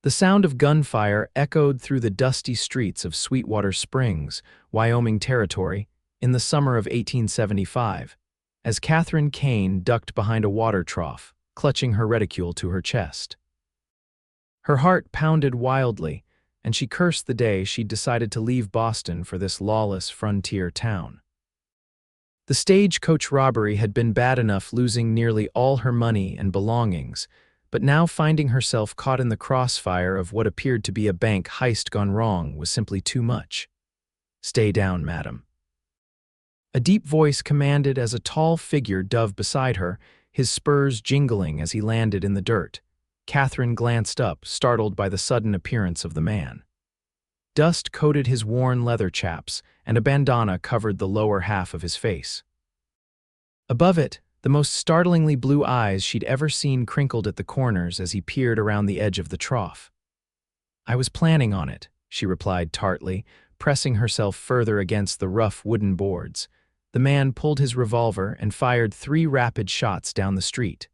The sound of gunfire echoed through the dusty streets of Sweetwater Springs, Wyoming Territory, in the summer of 1875, as Katherine Kane ducked behind a water trough, clutching her reticule to her chest. Her heart pounded wildly, and she cursed the day she'd decided to leave Boston for this lawless frontier town. The stagecoach robbery had been bad enough, losing nearly all her money and belongings, but now finding herself caught in the crossfire of what appeared to be a bank heist gone wrong was simply too much. "Stay down, madam," a deep voice commanded as a tall figure dove beside her, his spurs jingling as he landed in the dirt. Katherine glanced up, startled by the sudden appearance of the man. Dust coated his worn leather chaps, and a bandana covered the lower half of his face. Above it, the most startlingly blue eyes she'd ever seen crinkled at the corners as he peered around the edge of the trough. "I was planning on it," she replied tartly, pressing herself further against the rough wooden boards. The man pulled his revolver and fired 3 rapid shots down the street.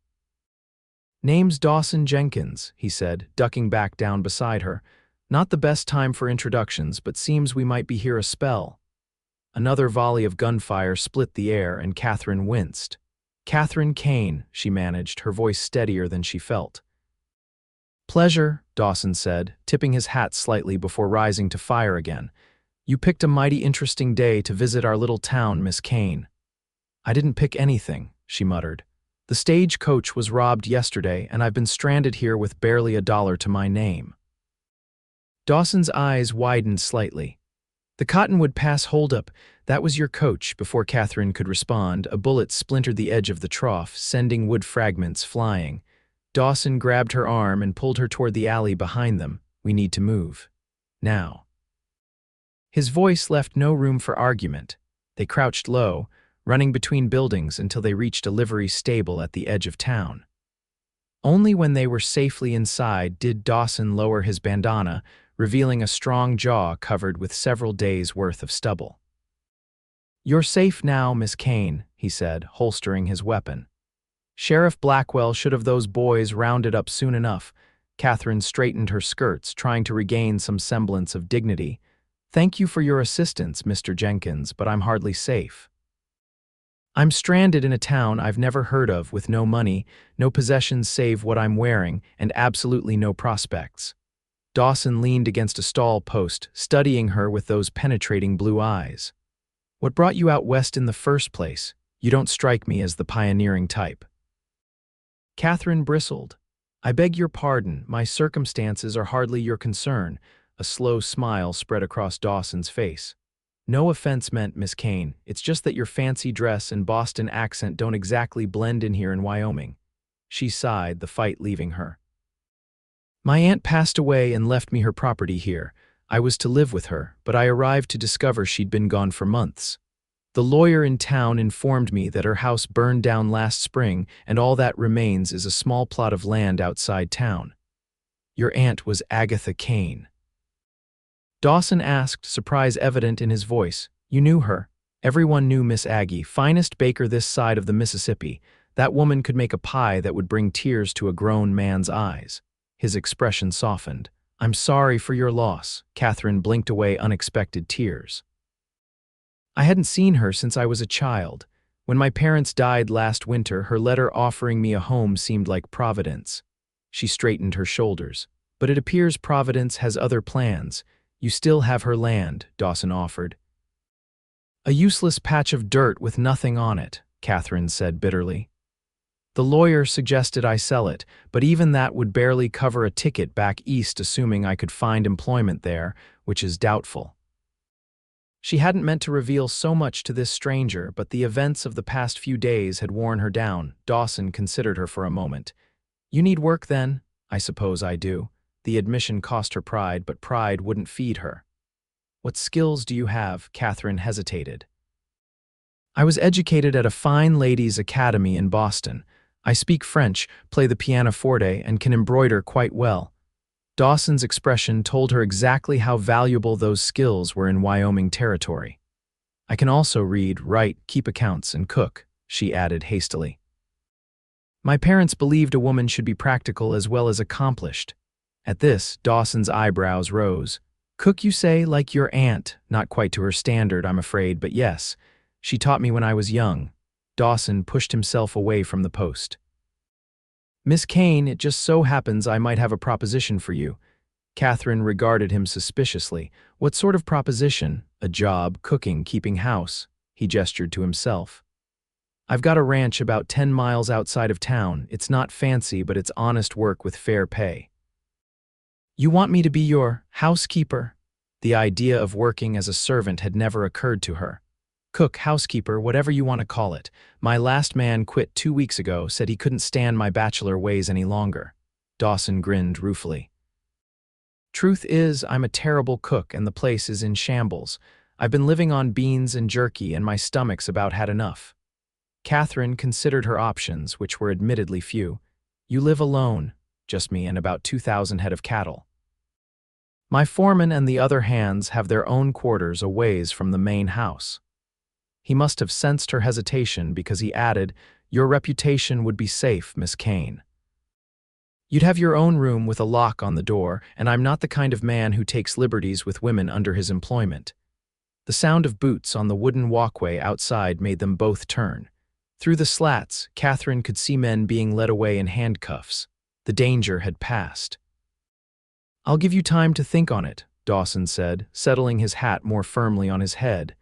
"Name's Dawson Jenkins," he said, ducking back down beside her. "Not the best time for introductions, but seems we might be here a spell." Another volley of gunfire split the air, and Katherine winced. "Katherine Kane," she managed, her voice steadier than she felt. "Pleasure," Dawson said, tipping his hat slightly before rising to fire again. "You picked a mighty interesting day to visit our little town, Miss Kane." "I didn't pick anything," she muttered. "The stagecoach was robbed yesterday, and I've been stranded here with barely $1 to my name." Dawson's eyes widened slightly. "The Cottonwood Pass holdup, that was your coach." Before Katherine could respond, a bullet splintered the edge of the trough, sending wood fragments flying. Dawson grabbed her arm and pulled her toward the alley behind them. "We need to move. Now." His voice left no room for argument. They crouched low, running between buildings until they reached a livery stable at the edge of town. Only when they were safely inside did Dawson lower his bandana, revealing a strong jaw covered with several days' worth of stubble. "You're safe now, Miss Kane," he said, holstering his weapon. "Sheriff Blackwell should have those boys rounded up soon enough." Katherine straightened her skirts, trying to regain some semblance of dignity. "Thank you for your assistance, Mr. Jenkins, but I'm hardly safe. I'm stranded in a town I've never heard of, with no money, no possessions save what I'm wearing, and absolutely no prospects." Dawson leaned against a stall post, studying her with those penetrating blue eyes. "What brought you out west in the first place? You don't strike me as the pioneering type." Katherine bristled. "I beg your pardon, my circumstances are hardly your concern." A slow smile spread across Dawson's face. "No offense meant, Miss Kane. It's just that your fancy dress and Boston accent don't exactly blend in here in Wyoming." She sighed, the fight leaving her. "My aunt passed away and left me her property here. I was to live with her, but I arrived to discover she'd been gone for months. The lawyer in town informed me that her house burned down last spring, and all that remains is a small plot of land outside town." "Your aunt was Agatha Kane?" Dawson asked, surprise evident in his voice. "You knew her?" "Everyone knew Miss Aggie, finest baker this side of the Mississippi. That woman could make a pie that would bring tears to a grown man's eyes." His expression softened. "I'm sorry for your loss." Katherine blinked away unexpected tears. "I hadn't seen her since I was a child. When my parents died last winter, her letter offering me a home seemed like Providence." She straightened her shoulders. "But it appears Providence has other plans. You still have her land," Dawson offered. "A useless patch of dirt with nothing on it," Katherine said bitterly. "The lawyer suggested I sell it, but even that would barely cover a ticket back east, assuming I could find employment there, which is doubtful." She hadn't meant to reveal so much to this stranger, but the events of the past few days had worn her down. Dawson considered her for a moment. "You need work then?" "I suppose I do." The admission cost her pride, but pride wouldn't feed her. "What skills do you have?" Katherine hesitated. "I was educated at a fine ladies' academy in Boston. I speak French, play the pianoforte, and can embroider quite well." Dawson's expression told her exactly how valuable those skills were in Wyoming Territory. "I can also read, write, keep accounts, and cook," she added hastily. "My parents believed a woman should be practical as well as accomplished." At this, Dawson's eyebrows rose. Cook, you say, like your aunt? Not quite to her standard, I'm afraid, but yes. She taught me when I was young. Dawson pushed himself away from the post. Miss Kane, it just so happens I might have a proposition for you. Katherine regarded him suspiciously. What sort of proposition? A job, cooking, keeping house. He gestured to himself. I've got a ranch about 10 miles outside of town. It's not fancy, but it's honest work with fair pay. You want me to be your housekeeper? The idea of working as a servant had never occurred to her. Cook, housekeeper, whatever you want to call it. My last man quit 2 weeks ago, said he couldn't stand my bachelor ways any longer. Dawson grinned ruefully. Truth is, I'm a terrible cook and the place is in shambles. I've been living on beans and jerky and my stomach's about had enough. Katherine considered her options, which were admittedly few. You live alone, just me and about 2,000 head of cattle. My foreman and the other hands have their own quarters a ways from the main house. He must have sensed her hesitation because he added, Your reputation would be safe, Miss Kane. You'd have your own room with a lock on the door, and I'm not the kind of man who takes liberties with women under his employment. The sound of boots on the wooden walkway outside made them both turn. Through the slats, Katherine could see men being led away in handcuffs. The danger had passed. I'll give you time to think on it, Dawson said, settling his hat more firmly on his head.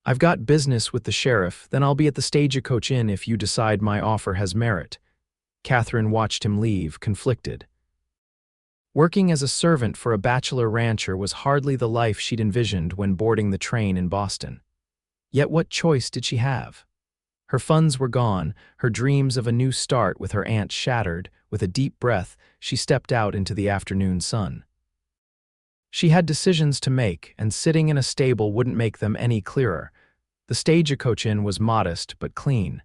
I've got business with the sheriff, then I'll be at the Stagecoach Inn if you decide my offer has merit. Katherine watched him leave, conflicted. Working as a servant for a bachelor rancher was hardly the life she'd envisioned when boarding the train in Boston. Yet what choice did she have? Her funds were gone, her dreams of a new start with her aunt shattered. With a deep breath, she stepped out into the afternoon sun. She had decisions to make, and sitting in a stable wouldn't make them any clearer. The Stagecoach Inn was modest but clean,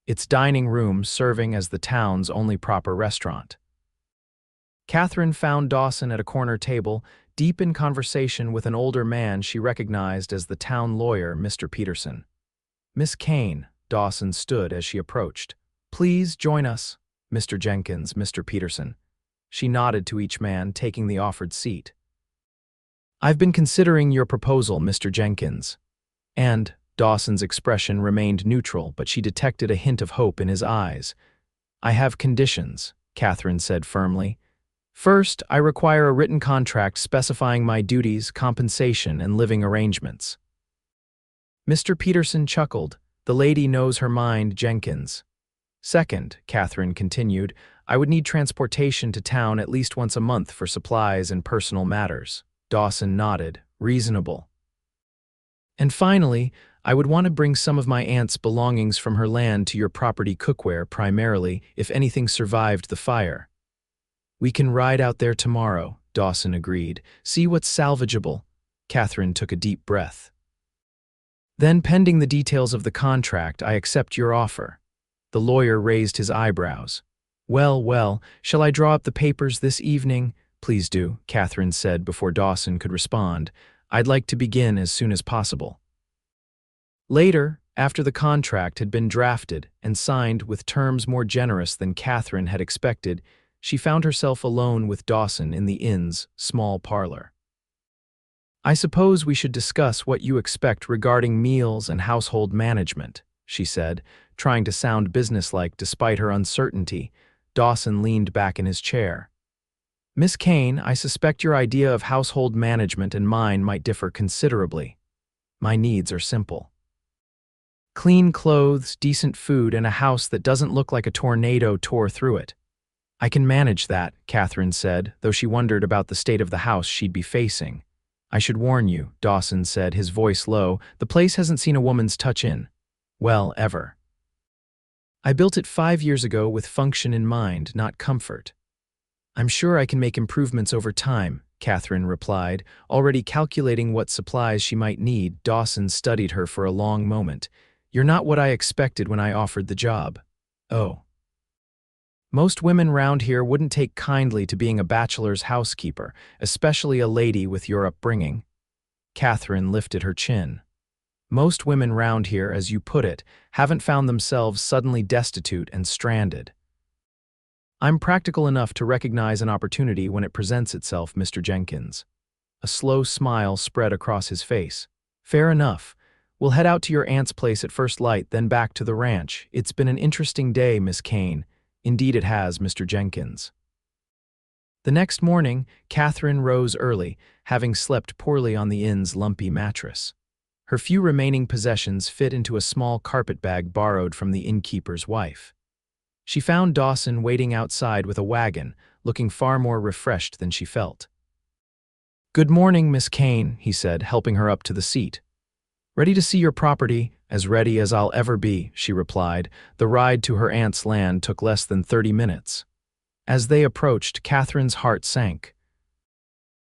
its dining room serving as the town's only proper restaurant. Katherine found Dawson at a corner table, deep in conversation with an older man she recognized as the town lawyer, Mr. Peterson. Miss Kane, Dawson stood as she approached. Please join us, Mr. Jenkins, Mr. Peterson. She nodded to each man, taking the offered seat. I've been considering your proposal, Mr. Jenkins. And Dawson's expression remained neutral, but she detected a hint of hope in his eyes. I have conditions, Katherine said firmly. First, I require a written contract specifying my duties, compensation, and living arrangements. Mr. Peterson chuckled. The lady knows her mind, Jenkins. Second, Katherine continued, I would need transportation to town at least once a month for supplies and personal matters. Dawson nodded. Reasonable. And finally, I would want to bring some of my aunt's belongings from her land to your property cookware primarily, if anything survived the fire. We can ride out there tomorrow, Dawson agreed. See what's salvageable. Katherine took a deep breath. Then, pending the details of the contract, I accept your offer. The lawyer raised his eyebrows. Well, shall I draw up the papers this evening? Please do, Katherine said before Dawson could respond. I'd like to begin as soon as possible. Later, after the contract had been drafted and signed with terms more generous than Katherine had expected, she found herself alone with Dawson in the inn's small parlor. I suppose we should discuss what you expect regarding meals and household management, she said, trying to sound businesslike despite her uncertainty. Dawson leaned back in his chair. Miss Kane, I suspect your idea of household management and mine might differ considerably. My needs are simple. Clean clothes, decent food, and a house that doesn't look like a tornado tore through it. I can manage that, Katherine said, though she wondered about the state of the house she'd be facing. I should warn you, Dawson said, his voice low, the place hasn't seen a woman's touch in. Well, ever. I built it 5 years ago with function in mind, not comfort. I'm sure I can make improvements over time, Katherine replied, already calculating what supplies she might need. Dawson studied her for a long moment. You're not what I expected when I offered the job. Oh. Most women round here wouldn't take kindly to being a bachelor's housekeeper, especially a lady with your upbringing. Katherine lifted her chin. Most women round here, as you put it, haven't found themselves suddenly destitute and stranded. I'm practical enough to recognize an opportunity when it presents itself, Mr. Jenkins. A slow smile spread across his face. Fair enough. We'll head out to your aunt's place at first light, then back to the ranch. It's been an interesting day, Miss Kane. Indeed it has, Mr. Jenkins. The next morning, Katherine rose early, having slept poorly on the inn's lumpy mattress. Her few remaining possessions fit into a small carpet bag borrowed from the innkeeper's wife. She found Dawson waiting outside with a wagon, looking far more refreshed than she felt. "Good morning, Miss Kane," he said, helping her up to the seat. "Ready to see your property?" "As ready as I'll ever be," she replied. The ride to her aunt's land took less than 30 minutes. As they approached, Katherine's heart sank.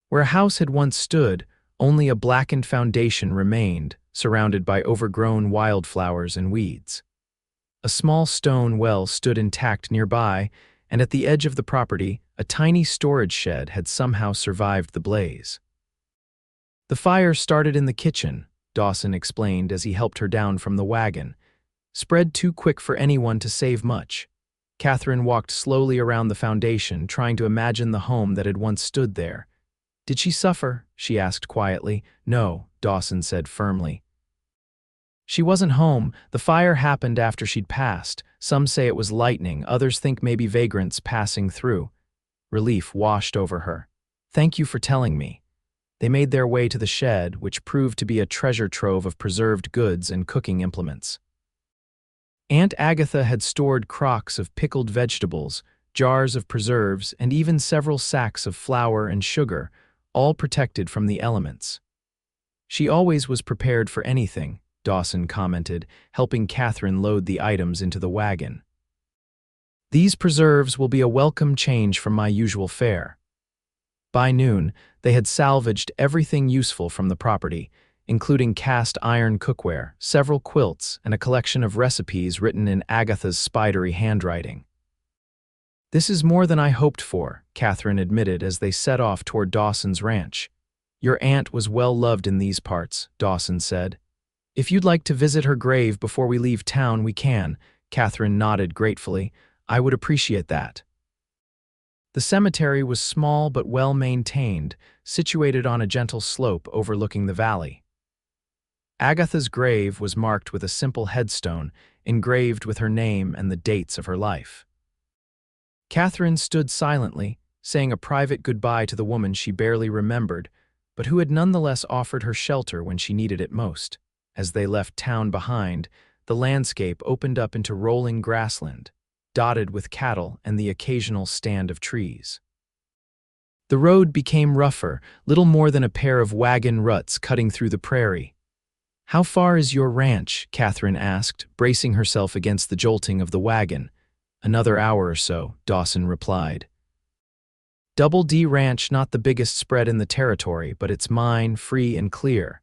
Where a house had once stood, only a blackened foundation remained, surrounded by overgrown wildflowers and weeds. A small stone well stood intact nearby, and at the edge of the property, a tiny storage shed had somehow survived the blaze. "The fire started in the kitchen," Dawson explained as he helped her down from the wagon. "Spread too quick for anyone to save much." Katherine walked slowly around the foundation, trying to imagine the home that had once stood there. "Did she suffer?" she asked quietly. "No," Dawson said firmly. "She wasn't home. The fire happened after she'd passed. Some say it was lightning, others think maybe vagrants passing through." Relief washed over her. "Thank you for telling me." They made their way to the shed, which proved to be a treasure trove of preserved goods and cooking implements. Aunt Agatha had stored crocks of pickled vegetables, jars of preserves, and even several sacks of flour and sugar, all protected from the elements. "She always was prepared for anything," Dawson commented, helping Katherine load the items into the wagon. "These preserves will be a welcome change from my usual fare." By noon, they had salvaged everything useful from the property, including cast iron cookware, several quilts, and a collection of recipes written in Agatha's spidery handwriting. "This is more than I hoped for," Katherine admitted as they set off toward Dawson's ranch. "Your aunt was well loved in these parts," Dawson said. "If you'd like to visit her grave before we leave town, we can." Katherine nodded gratefully. "I would appreciate that." The cemetery was small but well-maintained, situated on a gentle slope overlooking the valley. Agatha's grave was marked with a simple headstone, engraved with her name and the dates of her life. Katherine stood silently, saying a private goodbye to the woman she barely remembered, but who had nonetheless offered her shelter when she needed it most. As they left town behind, the landscape opened up into rolling grassland, dotted with cattle and the occasional stand of trees. The road became rougher, little more than a pair of wagon ruts cutting through the prairie. "How far is your ranch?" Katherine asked, bracing herself against the jolting of the wagon. "Another hour or so," Dawson replied. "Double D Ranch, not the biggest spread in the territory, but it's mine, free and clear."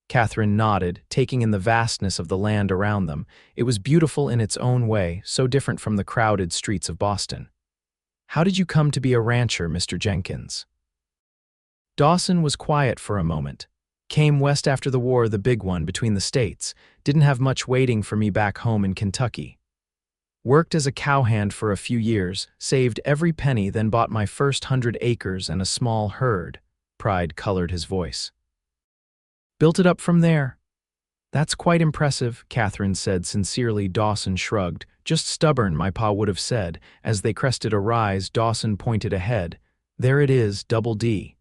Katherine nodded, taking in the vastness of the land around them. It was beautiful in its own way, so different from the crowded streets of Boston. "How did you come to be a rancher, Mr. Jenkins?" Dawson was quiet for a moment. "Came west after the war, the big one between the states. Didn't have much waiting for me back home in Kentucky. Worked as a cowhand for a few years, saved every penny, then bought my first 100 acres and a small herd." Pride colored his voice. "Built it up from there." "That's quite impressive," Katherine said sincerely. Dawson shrugged. "Just stubborn, my pa would have said." As they crested a rise, Dawson pointed ahead. "There it is, Double D."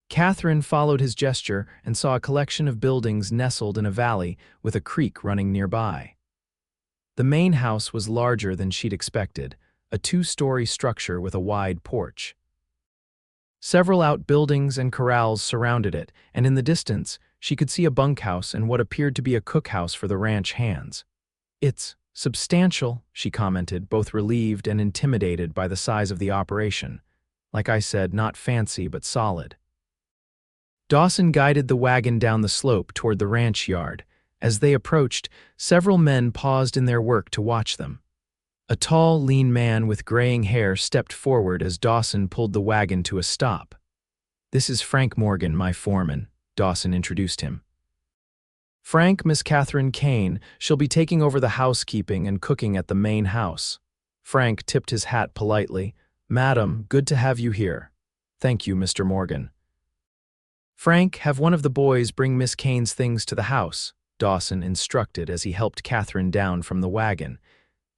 Katherine followed his gesture and saw a collection of buildings nestled in a valley with a creek running nearby. The main house was larger than she'd expected, a 2-story structure with a wide porch. Several outbuildings and corrals surrounded it, and in the distance, she could see a bunkhouse and what appeared to be a cookhouse for the ranch hands. "It's substantial," she commented, both relieved and intimidated by the size of the operation. "Like I said, not fancy but solid." Dawson guided the wagon down the slope toward the ranch yard. As they approached, several men paused in their work to watch them. A tall, lean man with graying hair stepped forward as Dawson pulled the wagon to a stop. "This is Frank Morgan, my foreman," Dawson introduced him. "Frank, Miss Katherine Kane. She'll be taking over the housekeeping and cooking at the main house." Frank tipped his hat politely. "Madam, good to have you here." "Thank you, Mr. Morgan." "Frank, have one of the boys bring Miss Kane's things to the house," Dawson instructed as he helped Katherine down from the wagon.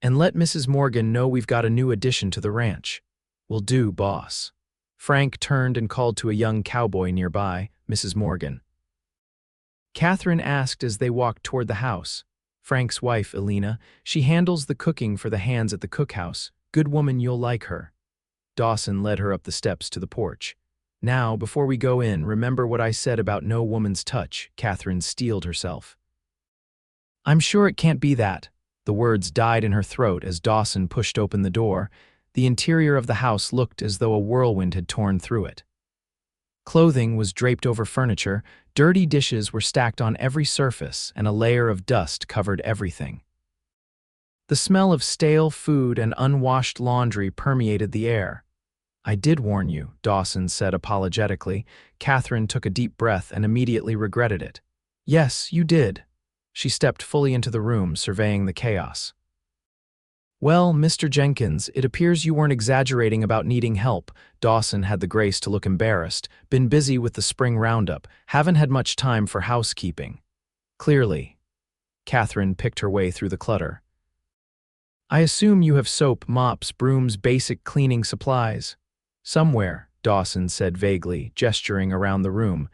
"And let Mrs. Morgan know we've got a new addition to the ranch." "Will do, boss." Frank turned and called to a young cowboy nearby, "Mrs. Morgan." Katherine asked as they walked toward the house. "Frank's wife, Elena. She handles the cooking for the hands at the cookhouse. Good woman, you'll like her." Dawson led her up the steps to the porch. "Now, before we go in, remember what I said about no woman's touch," Katherine steeled herself. "I'm sure it can't be that." The words died in her throat as Dawson pushed open the door. The interior of the house looked as though a whirlwind had torn through it. Clothing was draped over furniture, dirty dishes were stacked on every surface, and a layer of dust covered everything. The smell of stale food and unwashed laundry permeated the air. "I did warn you," Dawson said apologetically. Katherine took a deep breath and immediately regretted it. "Yes, you did." She stepped fully into the room, surveying the chaos. "Well, Mr. Jenkins, it appears you weren't exaggerating about needing help." Dawson had the grace to look embarrassed. "Been busy with the spring roundup. Haven't had much time for housekeeping." "Clearly." Katherine picked her way through the clutter. "I assume you have soap, mops, brooms, basic cleaning supplies." "Somewhere," Dawson said vaguely, gesturing around the room.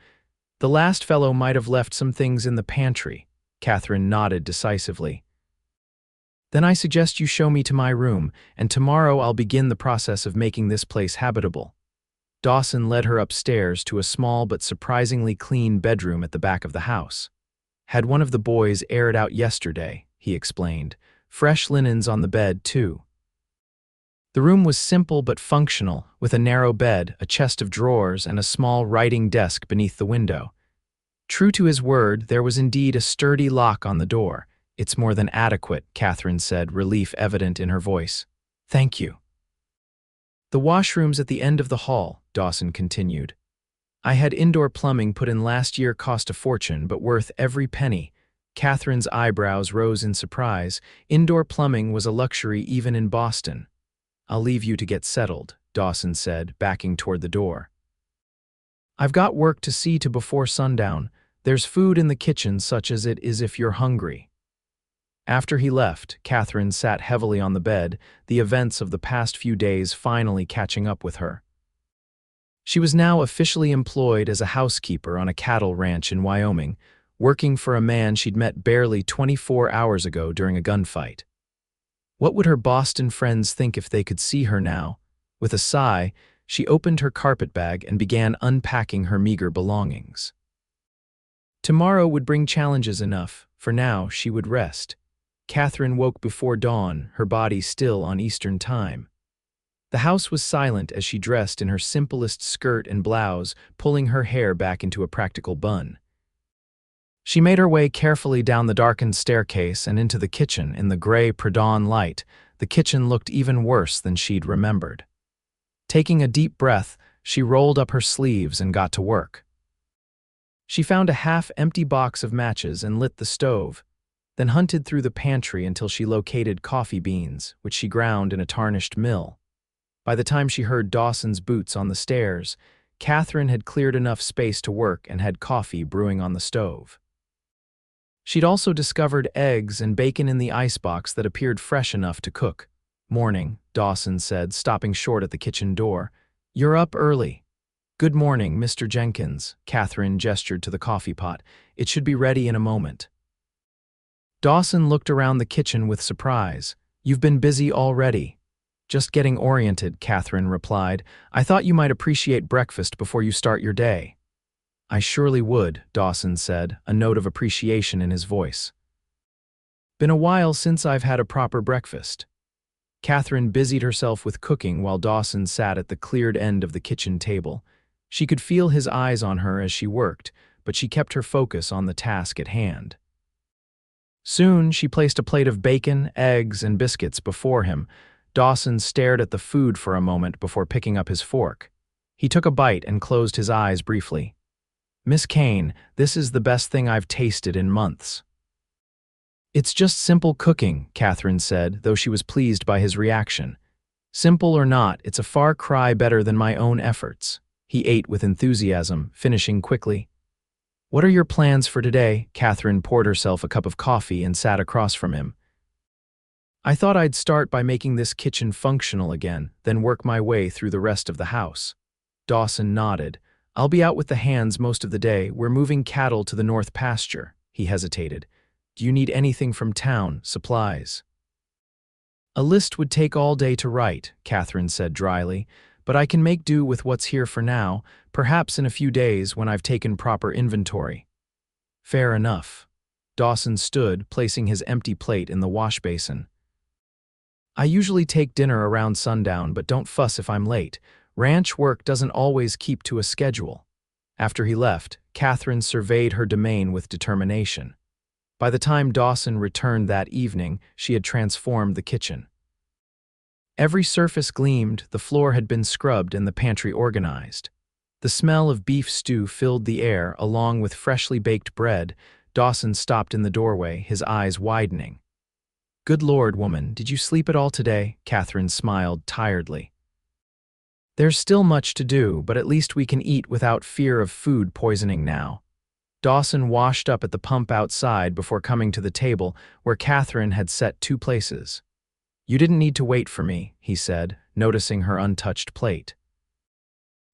"The last fellow might have left some things in the pantry." Katherine nodded decisively. "Then I suggest you show me to my room, and tomorrow I'll begin the process of making this place habitable." Dawson led her upstairs to a small but surprisingly clean bedroom at the back of the house. "Had one of the boys aired out yesterday," he explained. "Fresh linens on the bed, too." The room was simple but functional, with a narrow bed, a chest of drawers, and a small writing desk beneath the window. True to his word, there was indeed a sturdy lock on the door. "It's more than adequate," Katherine said, relief evident in her voice. "Thank you." "The washroom's at the end of the hall," Dawson continued. "I had indoor plumbing put in last year, cost a fortune, but worth every penny." Katherine's eyebrows rose in surprise. Indoor plumbing was a luxury even in Boston. "I'll leave you to get settled," Dawson said, backing toward the door. "I've got work to see to before sundown. There's food in the kitchen such as it is if you're hungry." After he left, Katherine sat heavily on the bed, the events of the past few days finally catching up with her. She was now officially employed as a housekeeper on a cattle ranch in Wyoming, working for a man she'd met barely 24 hours ago during a gunfight. What would her Boston friends think if they could see her now? With a sigh, she opened her carpetbag and began unpacking her meager belongings. Tomorrow would bring challenges enough. For now, she would rest. Katherine woke before dawn, her body still on Eastern time. The house was silent as she dressed in her simplest skirt and blouse, pulling her hair back into a practical bun. She made her way carefully down the darkened staircase and into the kitchen in the gray pre-dawn light. The kitchen looked even worse than she'd remembered. Taking a deep breath, she rolled up her sleeves and got to work. She found a half-empty box of matches and lit the stove, then hunted through the pantry until she located coffee beans, which she ground in a tarnished mill. By the time she heard Dawson's boots on the stairs, Katherine had cleared enough space to work and had coffee brewing on the stove. She'd also discovered eggs and bacon in the icebox that appeared fresh enough to cook. "Morning," Dawson said, stopping short at the kitchen door. "You're up early." "Good morning, Mr. Jenkins," Katherine gestured to the coffee pot. "It should be ready in a moment." Dawson looked around the kitchen with surprise. "You've been busy already." "Just getting oriented," Katherine replied. "I thought you might appreciate breakfast before you start your day." "I surely would," Dawson said, a note of appreciation in his voice. "Been a while since I've had a proper breakfast." Katherine busied herself with cooking while Dawson sat at the cleared end of the kitchen table. She could feel his eyes on her as she worked, but she kept her focus on the task at hand. Soon, she placed a plate of bacon, eggs, and biscuits before him. Dawson stared at the food for a moment before picking up his fork. He took a bite and closed his eyes briefly. "Miss Kane, this is the best thing I've tasted in months." It's just simple cooking, Katherine said, though she was pleased by his reaction. Simple or not, it's a far cry better than my own efforts. He ate with enthusiasm, finishing quickly. What are your plans for today? Katherine poured herself a cup of coffee and sat across from him. I thought I'd start by making this kitchen functional again, then work my way through the rest of the house. Dawson nodded. I'll be out with the hands most of the day. We're moving cattle to the north pasture. He hesitated. Do you need anything from town, supplies? A list would take all day to write, Katherine said dryly, but I can make do with what's here for now, perhaps in a few days when I've taken proper inventory. Fair enough. Dawson stood, placing his empty plate in the wash basin. I usually take dinner around sundown, but don't fuss if I'm late. Ranch work doesn't always keep to a schedule. After he left, Katherine surveyed her domain with determination. By the time Dawson returned that evening, she had transformed the kitchen. Every surface gleamed, the floor had been scrubbed and the pantry organized. The smell of beef stew filled the air, along with freshly baked bread. Dawson stopped in the doorway, his eyes widening. Good Lord, woman, did you sleep at all today? Katherine smiled tiredly. There's still much to do, but at least we can eat without fear of food poisoning now. Dawson washed up at the pump outside before coming to the table where Katherine had set two places. You didn't need to wait for me, he said, noticing her untouched plate.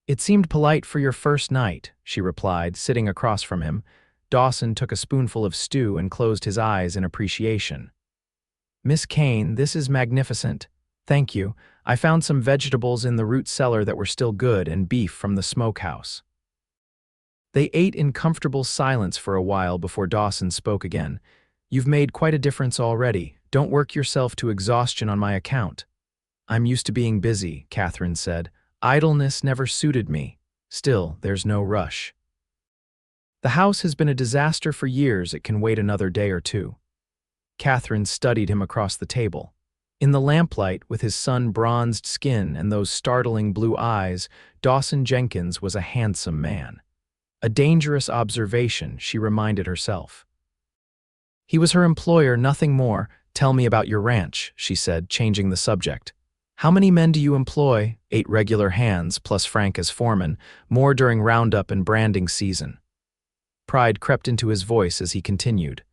It seemed polite for your first night, she replied, sitting across from him. Dawson took a spoonful of stew and closed his eyes in appreciation. Miss Kane, this is magnificent. Thank you. I found some vegetables in the root cellar that were still good and beef from the smokehouse. They ate in comfortable silence for a while before Dawson spoke again. You've made quite a difference already. Don't work yourself to exhaustion on my account. I'm used to being busy, Katherine said. Idleness never suited me. Still, there's no rush. The house has been a disaster for years. It can wait another day or two. Katherine studied him across the table. In the lamplight, with his sun-bronzed skin and those startling blue eyes, Dawson Jenkins was a handsome man. A dangerous observation, she reminded herself. He was her employer, nothing more. Tell me about your ranch, she said, changing the subject. How many men do you employ? 8 regular hands, plus Frank as foreman, more during roundup and branding season. Pride crept into his voice as he continued.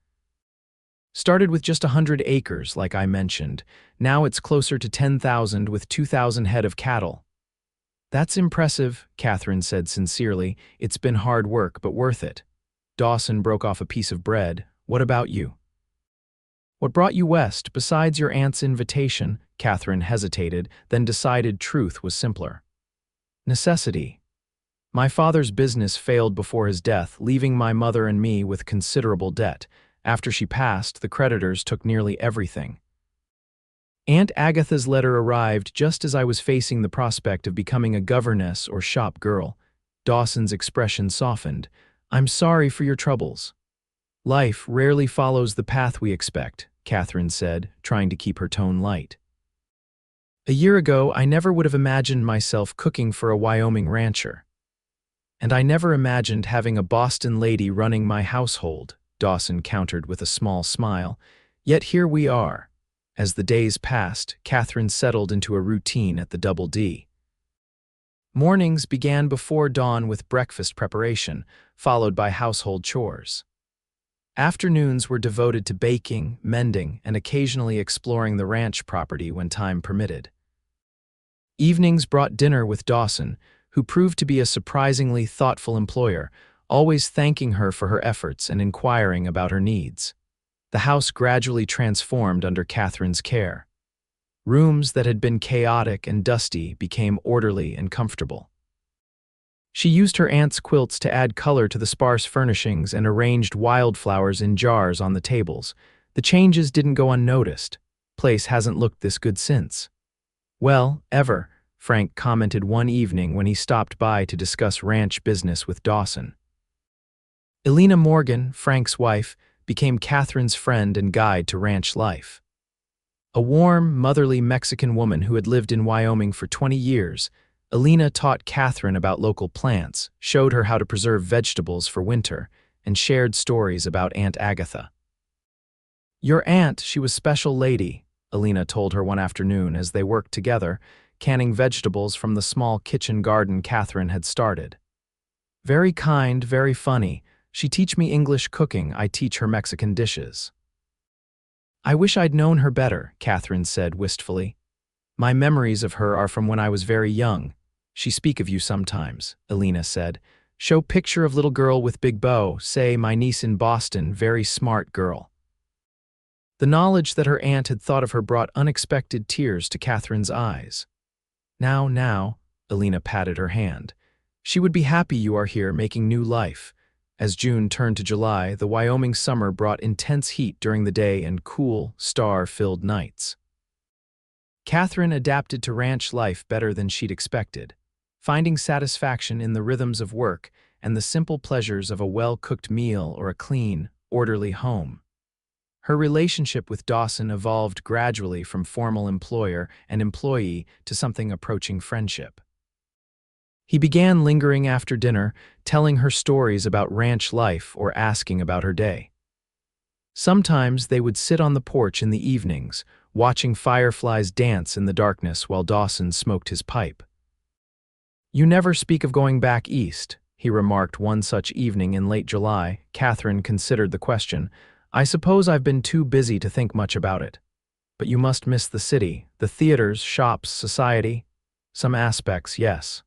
Started with just 100 acres, like I mentioned. Now it's closer to 10,000 with 2,000 head of cattle. That's impressive, Katherine said sincerely. It's been hard work, but worth it. Dawson broke off a piece of bread. What about you? What brought you west, besides your aunt's invitation? Katherine hesitated, then decided truth was simpler. Necessity. My father's business failed before his death, leaving my mother and me with considerable debt. After she passed, the creditors took nearly everything. Aunt Agatha's letter arrived just as I was facing the prospect of becoming a governess or shop girl. Dawson's expression softened. I'm sorry for your troubles. Life rarely follows the path we expect, Katherine said, trying to keep her tone light. A year ago, I never would have imagined myself cooking for a Wyoming rancher. And I never imagined having a Boston lady running my household, Dawson countered with a small smile. Yet here we are. As the days passed, Katherine settled into a routine at the Double D. Mornings began before dawn with breakfast preparation, followed by household chores. Afternoons were devoted to baking, mending, and occasionally exploring the ranch property when time permitted. Evenings brought dinner with Dawson, who proved to be a surprisingly thoughtful employer, always thanking her for her efforts and inquiring about her needs. The house gradually transformed under Katherine's care. Rooms that had been chaotic and dusty became orderly and comfortable. She used her aunt's quilts to add color to the sparse furnishings and arranged wildflowers in jars on the tables. The changes didn't go unnoticed. Place hasn't looked this good since. Well, ever, Frank commented one evening when he stopped by to discuss ranch business with Dawson. Elena Morgan, Frank's wife, became Katherine's friend and guide to ranch life. A warm, motherly Mexican woman who had lived in Wyoming for 20 years, Elena taught Katherine about local plants, showed her how to preserve vegetables for winter, and shared stories about Aunt Agatha. Your aunt, she was special lady, Alina told her one afternoon as they worked together, canning vegetables from the small kitchen garden Catherine had started. Very kind, very funny. She teach me English cooking, I teach her Mexican dishes. I wish I'd known her better, Catherine said wistfully. My memories of her are from when I was very young. She speak of you sometimes, Alina said. Show picture of little girl with big bow, say my niece in Boston, very smart girl. The knowledge that her aunt had thought of her brought unexpected tears to Catherine's eyes. Now, Alina patted her hand. She would be happy you are here making new life. As June turned to July, the Wyoming summer brought intense heat during the day and cool, star-filled nights. Catherine adapted to ranch life better than she'd expected, finding satisfaction in the rhythms of work and the simple pleasures of a well-cooked meal or a clean, orderly home. Her relationship with Dawson evolved gradually from formal employer and employee to something approaching friendship. He began lingering after dinner, telling her stories about ranch life or asking about her day. Sometimes they would sit on the porch in the evenings, watching fireflies dance in the darkness while Dawson smoked his pipe. You never speak of going back east, he remarked one such evening in late July. Catherine considered the question. I suppose I've been too busy to think much about it. But you must miss the city, the theaters, shops, society. Some aspects, yes.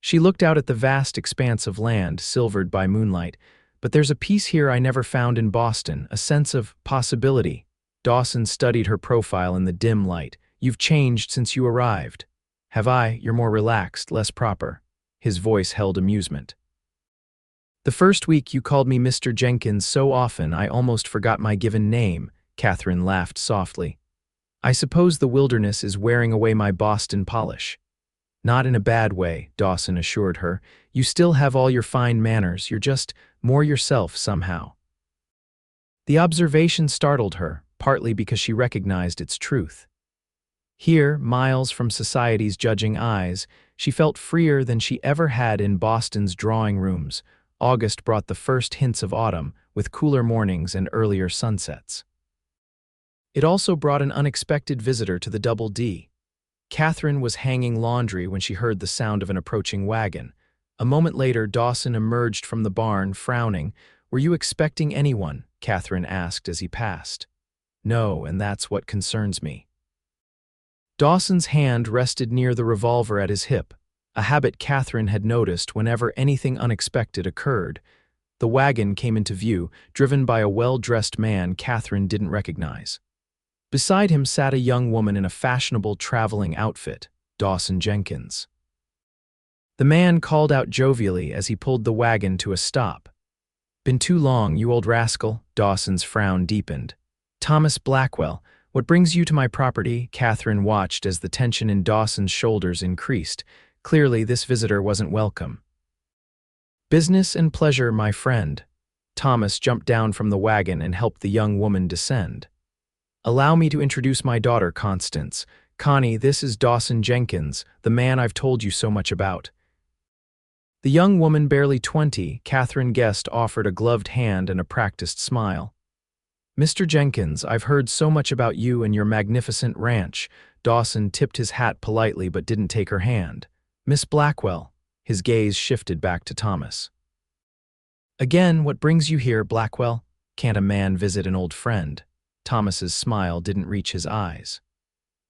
She looked out at the vast expanse of land, silvered by moonlight. But there's a peace here I never found in Boston, a sense of possibility. Dawson studied her profile in the dim light. You've changed since you arrived. Have I? You're more relaxed, less proper. His voice held amusement. The first week you called me Mr. Jenkins so often I almost forgot my given name, Catherine laughed softly. I suppose the wilderness is wearing away my Boston polish. Not in a bad way, Dawson assured her. You still have all your fine manners, you're just more yourself somehow. The observation startled her, partly because she recognized its truth. Here, miles from society's judging eyes, she felt freer than she ever had in Boston's drawing rooms. August brought the first hints of autumn, with cooler mornings and earlier sunsets. It also brought an unexpected visitor to the Double D. Catherine was hanging laundry when she heard the sound of an approaching wagon. A moment later, Dawson emerged from the barn, frowning. Were you expecting anyone? Catherine asked as he passed. No, and that's what concerns me. Dawson's hand rested near the revolver at his hip, a habit Catherine had noticed whenever anything unexpected occurred. The wagon came into view, driven by a well-dressed man Catherine didn't recognize. Beside him sat a young woman in a fashionable traveling outfit, Dawson Jenkins. The man called out jovially as he pulled the wagon to a stop. Been too long, you old rascal, Dawson's frown deepened. Thomas Blackwell, what brings you to my property? Catherine watched as the tension in Dawson's shoulders increased. Clearly, this visitor wasn't welcome. Business and pleasure, my friend. Thomas jumped down from the wagon and helped the young woman descend. Allow me to introduce my daughter, Constance. Connie, this is Dawson Jenkins, the man I've told you so much about. The young woman, barely 20, Catherine guessed, offered a gloved hand and a practiced smile. Mr. Jenkins, I've heard so much about you and your magnificent ranch. Dawson tipped his hat politely but didn't take her hand. Miss Blackwell. His gaze shifted back to Thomas. Again, what brings you here, Blackwell? Can't a man visit an old friend? Thomas's smile didn't reach his eyes.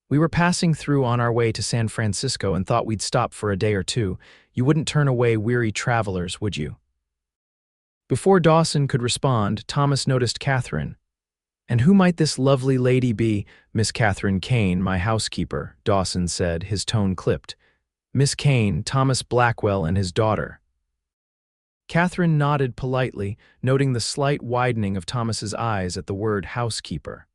We were passing through on our way to San Francisco and thought we'd stop for a day or two. You wouldn't turn away weary travelers, would you? Before Dawson could respond, Thomas noticed Catherine. And who might this lovely lady be? Miss Katherine Kane, my housekeeper, Dawson said, his tone clipped. Miss Kane, Thomas Blackwell and his daughter. Catherine nodded politely, noting the slight widening of Thomas's eyes at the word housekeeper.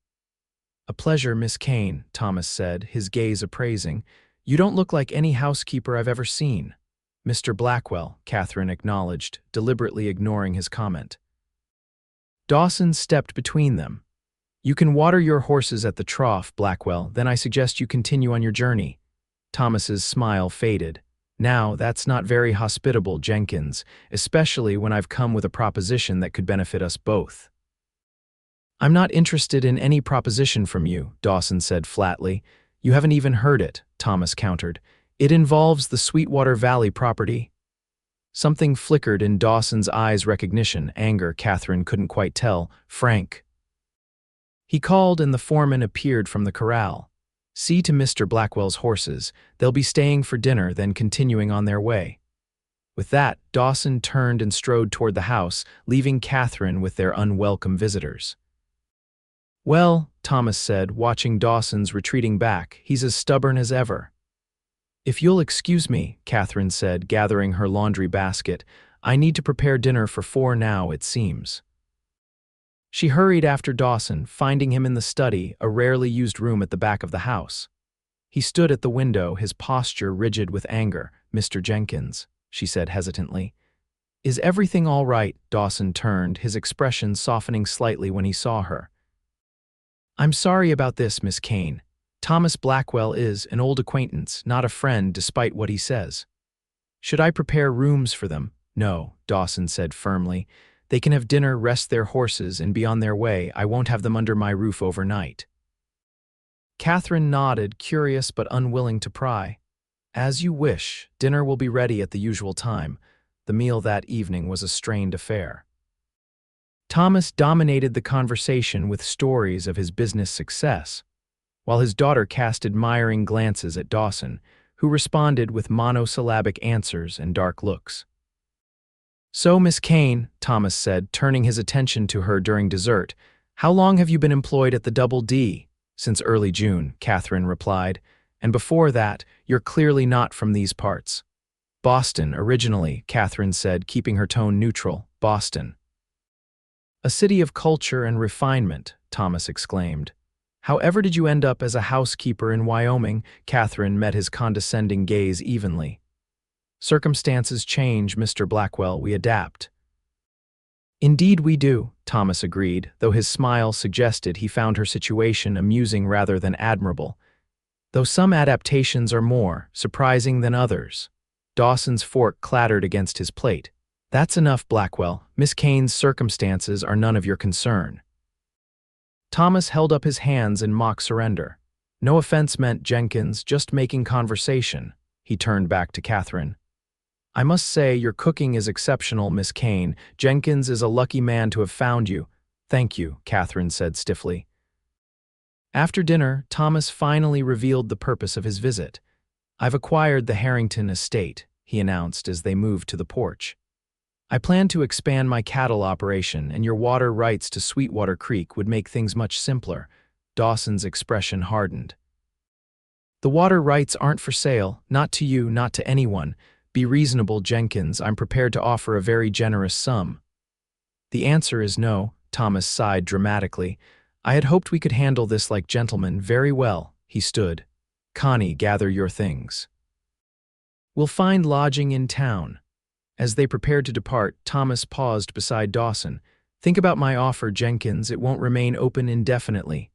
A pleasure, Miss Kane, Thomas said, his gaze appraising. You don't look like any housekeeper I've ever seen. Mr. Blackwell, Catherine acknowledged, deliberately ignoring his comment. Dawson stepped between them. You can water your horses at the trough, Blackwell, then I suggest you continue on your journey. Thomas's smile faded. Now, that's not very hospitable, Jenkins, especially when I've come with a proposition that could benefit us both. I'm not interested in any proposition from you, Dawson said flatly. You haven't even heard it, Thomas countered. It involves the Sweetwater Valley property. Something flickered in Dawson's eyes, recognition, anger, Katherine couldn't quite tell. Frank. He called and the foreman appeared from the corral. See to Mr. Blackwell's horses. They'll be staying for dinner, then continuing on their way. With that, Dawson turned and strode toward the house, leaving Katherine with their unwelcome visitors. Well, Thomas said, watching Dawson's retreating back, he's as stubborn as ever. If you'll excuse me, Katherine said, gathering her laundry basket, I need to prepare dinner for 4 now, it seems. She hurried after Dawson, finding him in the study, a rarely used room at the back of the house. He stood at the window, his posture rigid with anger. Mr. Jenkins, she said hesitantly. Is everything all right? Dawson turned, his expression softening slightly when he saw her. I'm sorry about this, Miss Kane. Thomas Blackwell is an old acquaintance, not a friend despite what he says. Should I prepare rooms for them? No, Dawson said firmly. They can have dinner, rest their horses, and be on their way. I won't have them under my roof overnight. Katherine nodded, curious but unwilling to pry. As you wish. Dinner will be ready at the usual time. The meal that evening was a strained affair. Thomas dominated the conversation with stories of his business success, while his daughter cast admiring glances at Dawson, who responded with monosyllabic answers and dark looks. So, Miss Kane, Thomas said, turning his attention to her during dessert, how long have you been employed at the Double D? Since early June, Katherine replied, and before that, you're clearly not from these parts. Boston, originally, Katherine said, keeping her tone neutral. Boston. A city of culture and refinement, Thomas exclaimed. However did you end up as a housekeeper in Wyoming? Katherine met his condescending gaze evenly. Circumstances change, Mr. Blackwell, we adapt. Indeed we do, Thomas agreed, though his smile suggested he found her situation amusing rather than admirable. Though some adaptations are more surprising than others. Dawson's fork clattered against his plate. That's enough, Blackwell. Miss Kane's circumstances are none of your concern. Thomas held up his hands in mock surrender. No offense meant, Jenkins, just making conversation. He turned back to Katherine. I must say your cooking is exceptional, Miss Kane. Jenkins is a lucky man to have found you. Thank you, Katherine said stiffly. After dinner, Thomas finally revealed the purpose of his visit. I've acquired the Harrington estate, he announced as they moved to the porch. I plan to expand my cattle operation, and your water rights to Sweetwater Creek would make things much simpler. Dawson's expression hardened. The water rights aren't for sale, not to you, not to anyone. Be reasonable, Jenkins. I'm prepared to offer a very generous sum. The answer is no, Thomas sighed dramatically. I had hoped we could handle this like gentlemen. Very well, he stood. Connie, gather your things. We'll find lodging in town. As they prepared to depart, Thomas paused beside Dawson. Think about my offer, Jenkins. It won't remain open indefinitely.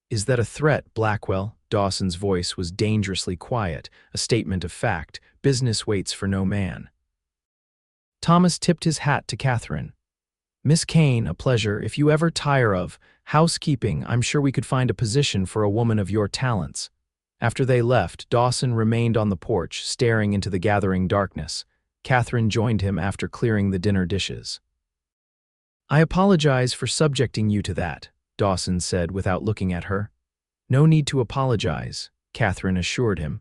Is that a threat, Blackwell? Dawson's voice was dangerously quiet, a statement of fact. Business waits for no man. Thomas tipped his hat to Katherine. Miss Kane, a pleasure. If you ever tire of housekeeping, I'm sure we could find a position for a woman of your talents. After they left, Dawson remained on the porch, staring into the gathering darkness. Katherine joined him after clearing the dinner dishes. I apologize for subjecting you to that, Dawson said without looking at her. No need to apologize, Katherine assured him.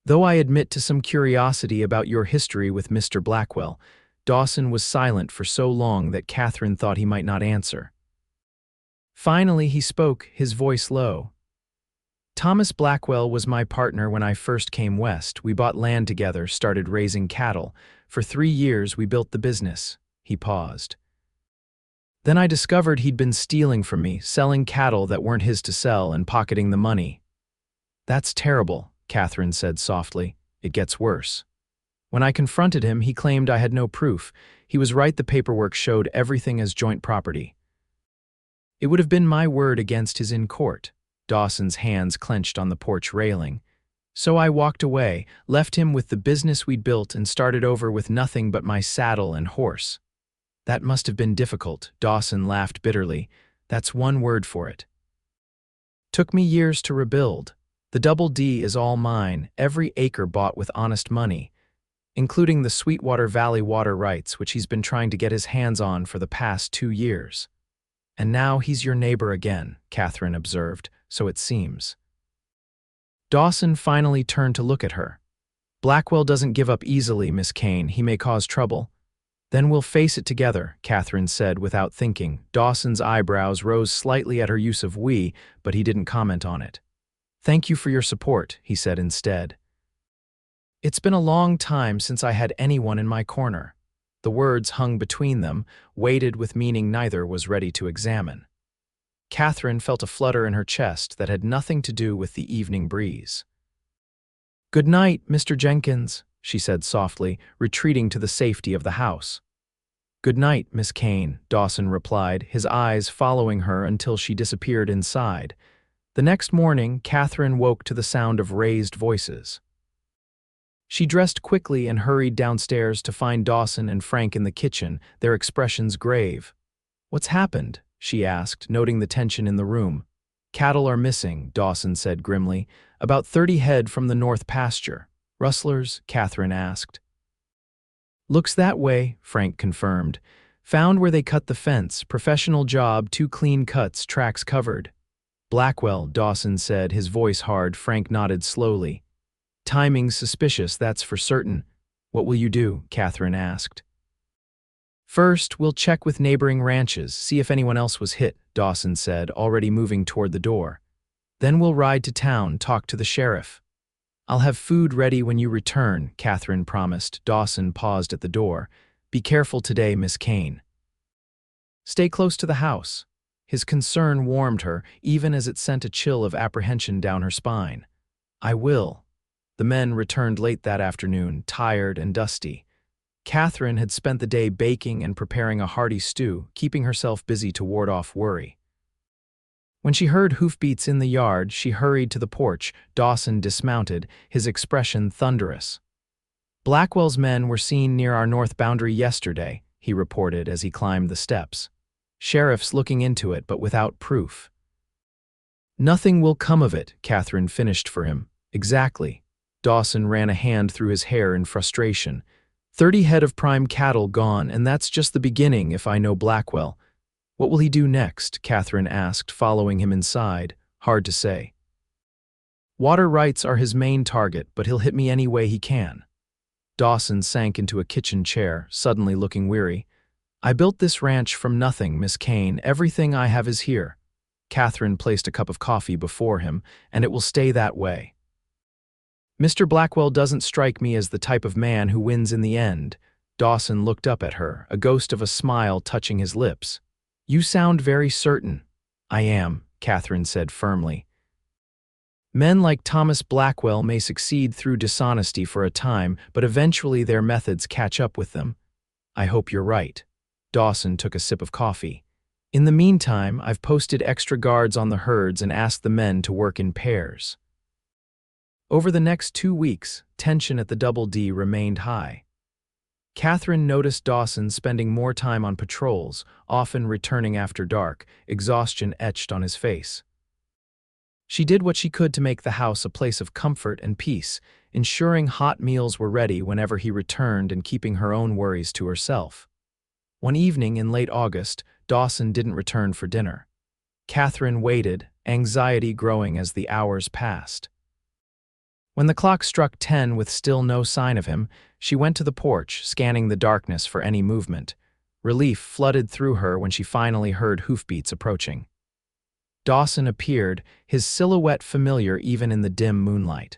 Though I admit to some curiosity about your history with Mr. Blackwell, Dawson was silent for so long that Katherine thought he might not answer. Finally he spoke, his voice low. Thomas Blackwell was my partner when I first came west. We bought land together, started raising cattle. For 3 years we built the business. He paused. Then I discovered he'd been stealing from me, selling cattle that weren't his to sell and pocketing the money. That's terrible, Katherine said softly. It gets worse. When I confronted him, he claimed I had no proof. He was right, the paperwork showed everything as joint property. It would have been my word against his in court. Dawson's hands clenched on the porch railing. So I walked away, left him with the business we'd built and started over with nothing but my saddle and horse. That must have been difficult, Dawson laughed bitterly. That's one word for it. Took me years to rebuild. The Double D is all mine, every acre bought with honest money, including the Sweetwater Valley water rights, which he's been trying to get his hands on for the past 2 years. And now he's your neighbor again, Katherine observed, so it seems. Dawson finally turned to look at her. Blackwell doesn't give up easily, Miss Kane. He may cause trouble. Then we'll face it together, Katherine said without thinking. Dawson's eyebrows rose slightly at her use of we, but he didn't comment on it. Thank you for your support, he said instead. It's been a long time since I had anyone in my corner. The words hung between them, weighted with meaning neither was ready to examine. Katherine felt a flutter in her chest that had nothing to do with the evening breeze. Good night, Mr. Jenkins, she said softly, retreating to the safety of the house. Good night, Miss Kane, Dawson replied, his eyes following her until she disappeared inside. The next morning, Katherine woke to the sound of raised voices. She dressed quickly and hurried downstairs to find Dawson and Frank in the kitchen, their expressions grave. What's happened? She asked, noting the tension in the room. Cattle are missing, Dawson said grimly. About 30 head from the north pasture. Rustlers? Katherine asked. Looks that way, Frank confirmed. Found where they cut the fence. Professional job, 2 clean cuts, tracks covered. Blackwell, Dawson said, his voice hard. Frank nodded slowly. Timing's suspicious, that's for certain. What will you do? Katherine asked. First, we'll check with neighboring ranches, see if anyone else was hit, Dawson said, already moving toward the door. Then we'll ride to town, talk to the sheriff. I'll have food ready when you return, Katherine promised. Dawson paused at the door. Be careful today, Miss Kane. Stay close to the house. His concern warmed her, even as it sent a chill of apprehension down her spine. I will. The men returned late that afternoon, tired and dusty. Katherine had spent the day baking and preparing a hearty stew, keeping herself busy to ward off worry. When she heard hoofbeats in the yard, she hurried to the porch. Dawson dismounted, his expression thunderous. Blackwell's men were seen near our north boundary yesterday, he reported as he climbed the steps. Sheriff's looking into it, but without proof. Nothing will come of it, Katherine finished for him. Exactly. Dawson ran a hand through his hair in frustration. 30 head of prime cattle gone, and that's just the beginning if I know Blackwell. What will he do next? Katherine asked, following him inside. Hard to say. Water rights are his main target, but he'll hit me any way he can. Dawson sank into a kitchen chair, suddenly looking weary. I built this ranch from nothing, Miss Kane. Everything I have is here. Katherine placed a cup of coffee before him, and it will stay that way. Mr. Blackwell doesn't strike me as the type of man who wins in the end. Dawson looked up at her, a ghost of a smile touching his lips. You sound very certain. I am, Katherine said firmly. Men like Thomas Blackwell may succeed through dishonesty for a time, but eventually their methods catch up with them. I hope you're right. Dawson took a sip of coffee. In the meantime, I've posted extra guards on the herds and asked the men to work in pairs. Over the next 2 weeks, tension at the Double D remained high. Katherine noticed Dawson spending more time on patrols, often returning after dark, exhaustion etched on his face. She did what she could to make the house a place of comfort and peace, ensuring hot meals were ready whenever he returned and keeping her own worries to herself. One evening in late August, Dawson didn't return for dinner. Katherine waited, anxiety growing as the hours passed. When the clock struck 10 with still no sign of him, she went to the porch, scanning the darkness for any movement. Relief flooded through her when she finally heard hoofbeats approaching. Dawson appeared, his silhouette familiar even in the dim moonlight.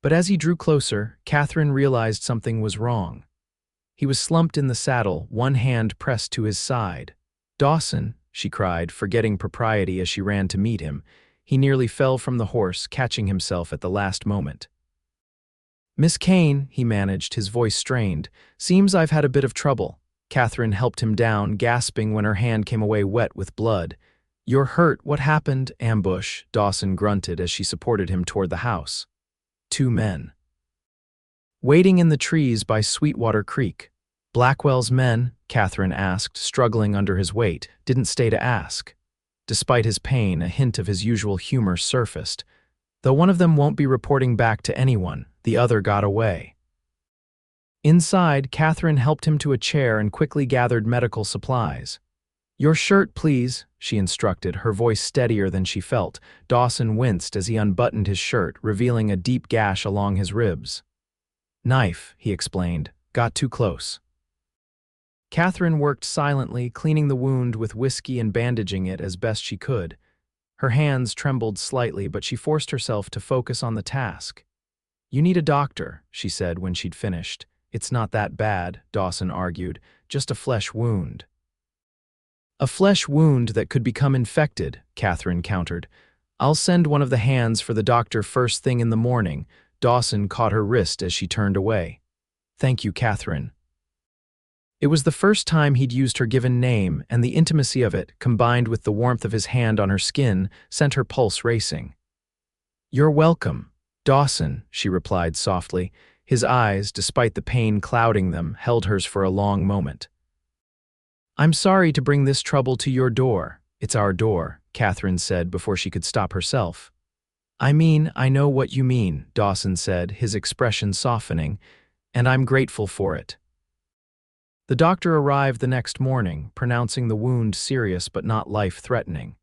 But as he drew closer, Katherine realized something was wrong. He was slumped in the saddle, one hand pressed to his side. Dawson, she cried, forgetting propriety as she ran to meet him. He nearly fell from the horse, catching himself at the last moment. Miss Kane, he managed, his voice strained. Seems I've had a bit of trouble. Katherine helped him down, gasping when her hand came away wet with blood. You're hurt. What happened? Ambush, Dawson grunted as she supported him toward the house. 2 men. Waiting in the trees by Sweetwater Creek. Blackwell's men, Katherine asked, struggling under his weight, didn't stay to ask. Despite his pain, a hint of his usual humor surfaced. Though one of them won't be reporting back to anyone, the other got away. Inside, Katherine helped him to a chair and quickly gathered medical supplies. "Your shirt, please," she instructed, her voice steadier than she felt. Dawson winced as he unbuttoned his shirt, revealing a deep gash along his ribs. "Knife," he explained. "Got too close." Katherine worked silently, cleaning the wound with whiskey and bandaging it as best she could. Her hands trembled slightly, but she forced herself to focus on the task. "You need a doctor," she said when she'd finished. "It's not that bad," Dawson argued, "just a flesh wound." "A flesh wound that could become infected," Katherine countered. "I'll send one of the hands for the doctor first thing in the morning." Dawson caught her wrist as she turned away. "Thank you, Katherine." It was the first time he'd used her given name, and the intimacy of it, combined with the warmth of his hand on her skin, sent her pulse racing. "You're welcome, Dawson," she replied softly. His eyes, despite the pain clouding them, held hers for a long moment. "I'm sorry to bring this trouble to your door." "It's our door," Katherine said before she could stop herself. "I mean, I know what you mean," Dawson said, his expression softening, "and I'm grateful for it." The doctor arrived the next morning, pronouncing the wound serious but not life-threatening.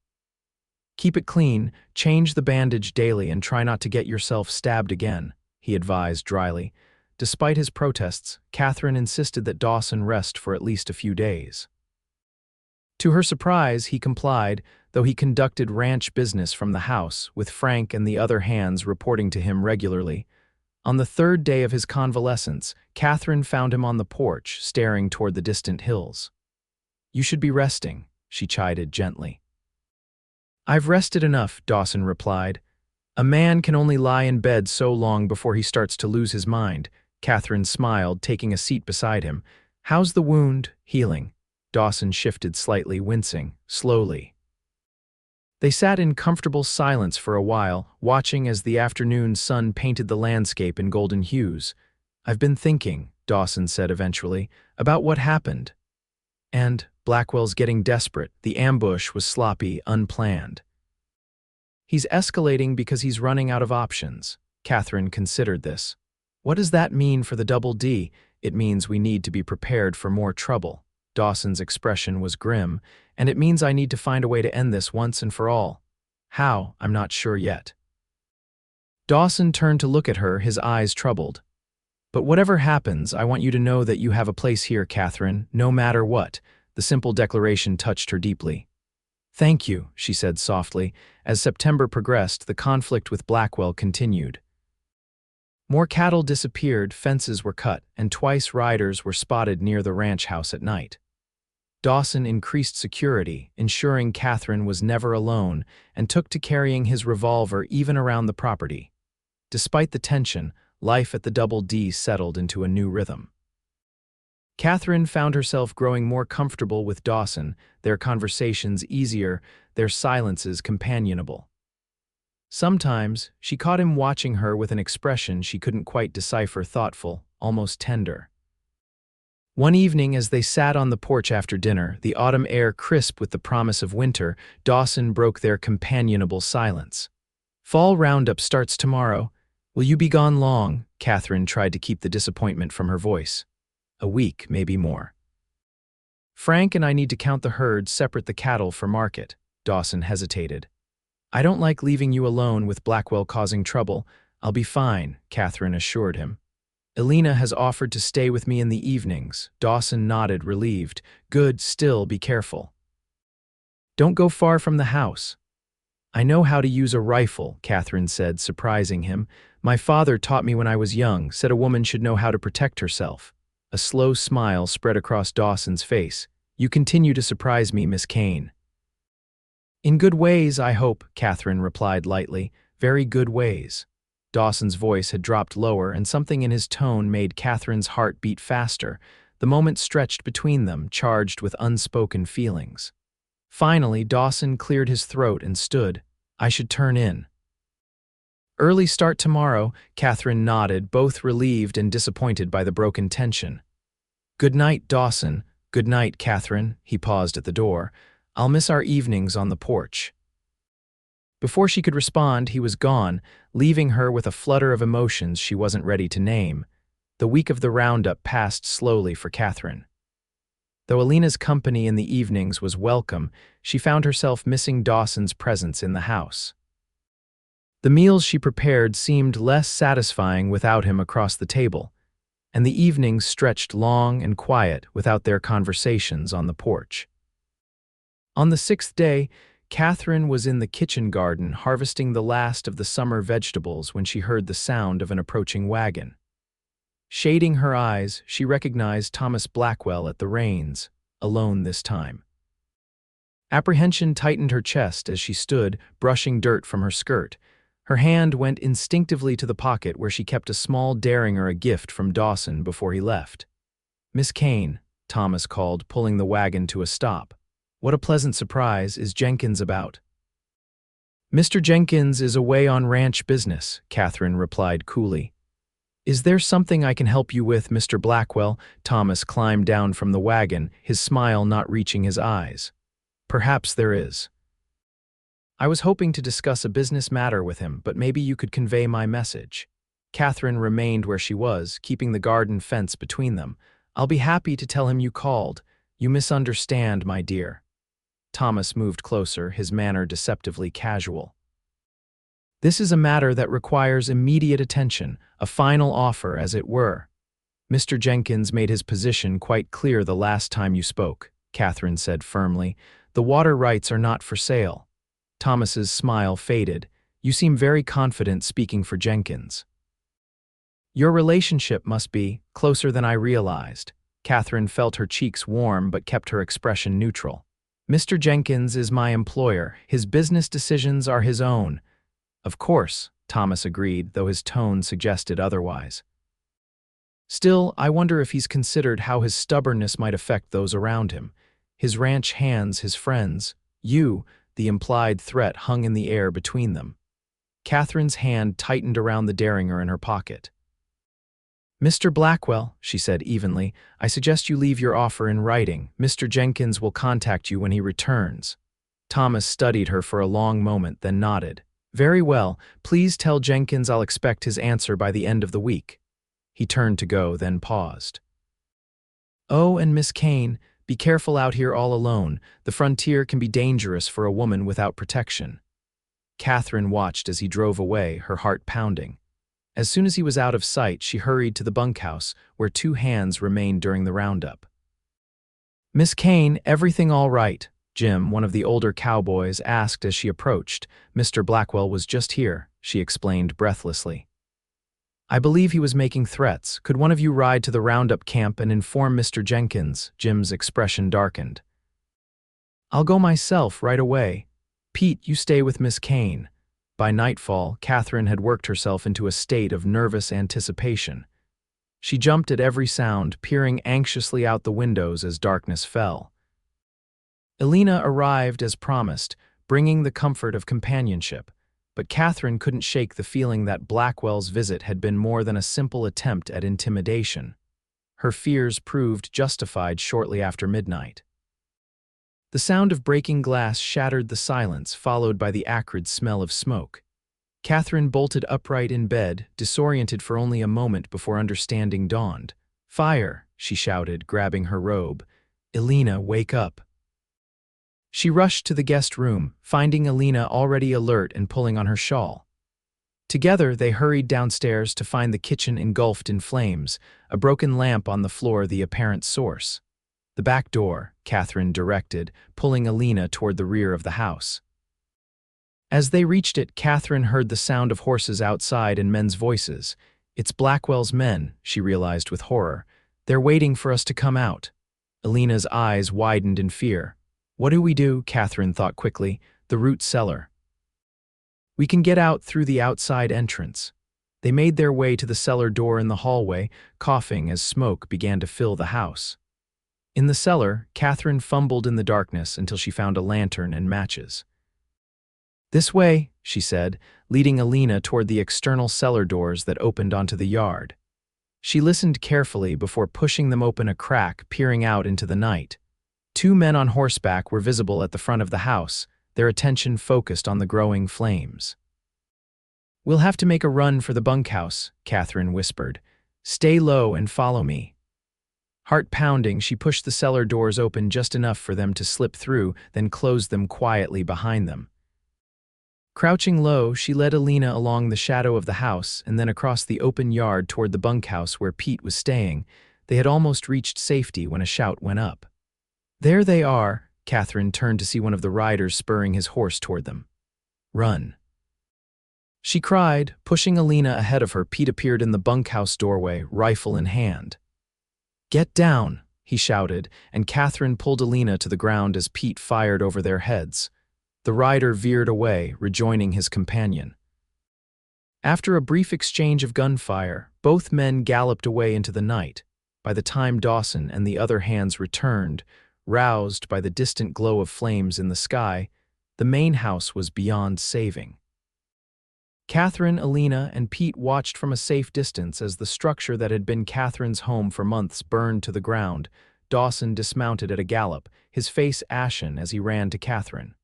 "Keep it clean, change the bandage daily, and try not to get yourself stabbed again," he advised dryly. Despite his protests, Katherine insisted that Dawson rest for at least a few days. To her surprise, he complied, though he conducted ranch business from the house, with Frank and the other hands reporting to him regularly. On the third day of his convalescence, Katherine found him on the porch, staring toward the distant hills. "You should be resting," she chided gently. "I've rested enough," Dawson replied. "A man can only lie in bed so long before he starts to lose his mind." Katherine smiled, taking a seat beside him. "How's the wound healing?" Dawson shifted slightly, wincing, slowly. They sat in comfortable silence for a while, watching as the afternoon sun painted the landscape in golden hues. "I've been thinking," Dawson said eventually, "about what happened. And Blackwell's getting desperate. The ambush was sloppy, unplanned. He's escalating because he's running out of options." Katherine considered this. "What does that mean for the Double D?" "It means we need to be prepared for more trouble." Dawson's expression was grim. "And it means I need to find a way to end this once and for all. How, I'm not sure yet." Dawson turned to look at her, his eyes troubled. "But whatever happens, I want you to know that you have a place here, Katherine, no matter what." The simple declaration touched her deeply. "Thank you," she said softly. As September progressed, the conflict with Blackwell continued. More cattle disappeared, fences were cut, and twice riders were spotted near the ranch house at night. Dawson increased security, ensuring Katherine was never alone, and took to carrying his revolver even around the property. Despite the tension, life at the Double D settled into a new rhythm. Katherine found herself growing more comfortable with Dawson, their conversations easier, their silences companionable. Sometimes, she caught him watching her with an expression she couldn't quite decipher, thoughtful, almost tender. One evening, as they sat on the porch after dinner, the autumn air crisp with the promise of winter, Dawson broke their companionable silence. "Fall roundup starts tomorrow. Will you be gone long?" Katherine tried to keep the disappointment from her voice. "A week, maybe more. Frank and I need to count the herd, separate the cattle for market." Dawson hesitated. "I don't like leaving you alone with Blackwell causing trouble." "I'll be fine," Katherine assured him. "Elena has offered to stay with me in the evenings." Dawson nodded, relieved. "Good, still be careful. Don't go far from the house." "I know how to use a rifle," Katherine said, surprising him. "My father taught me when I was young, said a woman should know how to protect herself." A slow smile spread across Dawson's face. "You continue to surprise me, Miss Kane." "In good ways, I hope," Katherine replied lightly. "Very good ways." Dawson's voice had dropped lower, and something in his tone made Katherine's heart beat faster. The moment stretched between them, charged with unspoken feelings. Finally, Dawson cleared his throat and stood. "I should turn in." "Early start tomorrow," Katherine nodded, both relieved and disappointed by the broken tension. "Good night, Dawson. Good night, Catherine, he paused at the door. I'll miss our evenings on the porch. Before she could respond, he was gone, leaving her with a flutter of emotions she wasn't ready to name. The week of the roundup passed slowly for Catherine. Though Alina's company in the evenings was welcome, she found herself missing Dawson's presence in the house. The meals she prepared seemed less satisfying without him across the table, and the evenings stretched long and quiet without their conversations on the porch. On the sixth day, Catherine was in the kitchen garden harvesting the last of the summer vegetables when she heard the sound of an approaching wagon. Shading her eyes, she recognized Thomas Blackwell at the reins, alone this time. Apprehension tightened her chest as she stood, brushing dirt from her skirt. Her hand went instinctively to the pocket where she kept a small derringer, a gift from Dawson before he left. "Miss Kane," Thomas called, pulling the wagon to a stop. "What a pleasant surprise. Is Jenkins about?" "Mr. Jenkins is away on ranch business," Catherine replied coolly. "Is there something I can help you with, Mr. Blackwell?" Thomas climbed down from the wagon, his smile not reaching his eyes. "Perhaps there is. I was hoping to discuss a business matter with him, but maybe you could convey my message." Catherine remained where she was, keeping the garden fence between them. "I'll be happy to tell him you called. You misunderstand, my dear." Thomas moved closer, his manner deceptively casual. "This is a matter that requires immediate attention, a final offer, as it were. Mr. Jenkins made his position quite clear the last time you spoke," Catherine said firmly. "The water rights are not for sale." Thomas's smile faded. "You seem very confident speaking for Jenkins." "Your relationship must be closer than I realized." Catherine felt her cheeks warm but kept her expression neutral. "Mr. Jenkins is my employer. His business decisions are his own." "Of course," Thomas agreed, though his tone suggested otherwise. "Still, I wonder if he's considered how his stubbornness might affect those around him. His ranch hands, his friends, you." The implied threat hung in the air between them. Catherine's hand tightened around the derringer in her pocket. "Mr. Blackwell," she said evenly, "I suggest you leave your offer in writing. Mr. Jenkins will contact you when he returns." Thomas studied her for a long moment, then nodded. "Very well. Please tell Jenkins I'll expect his answer by the end of the week." He turned to go, then paused. "Oh, and Miss Kane, be careful out here all alone. The frontier can be dangerous for a woman without protection." Catherine watched as he drove away, her heart pounding. As soon as he was out of sight, she hurried to the bunkhouse, where two hands remained during the roundup. "Miss Kane, everything all right?" Jim, one of the older cowboys, asked as she approached. "Mr. Blackwell was just here," she explained breathlessly. "I believe he was making threats. Could one of you ride to the roundup camp and inform Mr. Jenkins?" Jim's expression darkened. "I'll go myself right away. Pete, you stay with Miss Kane." By nightfall, Catherine had worked herself into a state of nervous anticipation. She jumped at every sound, peering anxiously out the windows as darkness fell. Alina arrived as promised, bringing the comfort of companionship. But Catherine couldn't shake the feeling that Blackwell's visit had been more than a simple attempt at intimidation. Her fears proved justified shortly after midnight. The sound of breaking glass shattered the silence, followed by the acrid smell of smoke. Catherine bolted upright in bed, disoriented for only a moment before understanding dawned. "Fire!" she shouted, grabbing her robe. "Alina, wake up!" She rushed to the guest room, finding Alina already alert and pulling on her shawl. Together, they hurried downstairs to find the kitchen engulfed in flames, a broken lamp on the floor the apparent source. "The back door," Catherine directed, pulling Alina toward the rear of the house. As they reached it, Catherine heard the sound of horses outside and men's voices. "It's Blackwell's men," she realized with horror. "They're waiting for us to come out." Alina's eyes widened in fear. "What do we do?" Catherine thought quickly. "The root cellar." "We can get out through the outside entrance." They made their way to the cellar door in the hallway, coughing as smoke began to fill the house. In the cellar, Catherine fumbled in the darkness until she found a lantern and matches. "This way," she said, leading Alina toward the external cellar doors that opened onto the yard. She listened carefully before pushing them open a crack, peering out into the night. Two men on horseback were visible at the front of the house, their attention focused on the growing flames. "We'll have to make a run for the bunkhouse," Katherine whispered. "Stay low and follow me." Heart pounding, she pushed the cellar doors open just enough for them to slip through, then closed them quietly behind them. Crouching low, she led Alina along the shadow of the house and then across the open yard toward the bunkhouse where Pete was staying. They had almost reached safety when a shout went up. "There they are!" Katherine turned to see one of the riders spurring his horse toward them. "Run!" she cried, pushing Alina ahead of her. Pete appeared in the bunkhouse doorway, rifle in hand. "Get down!" he shouted, and Katherine pulled Alina to the ground as Pete fired over their heads. The rider veered away, rejoining his companion. After a brief exchange of gunfire, both men galloped away into the night. By the time Dawson and the other hands returned, roused by the distant glow of flames in the sky, the main house was beyond saving. Katherine, Alina, and Pete watched from a safe distance as the structure that had been Katherine's home for months burned to the ground. Dawson dismounted at a gallop, his face ashen as he ran to Katherine.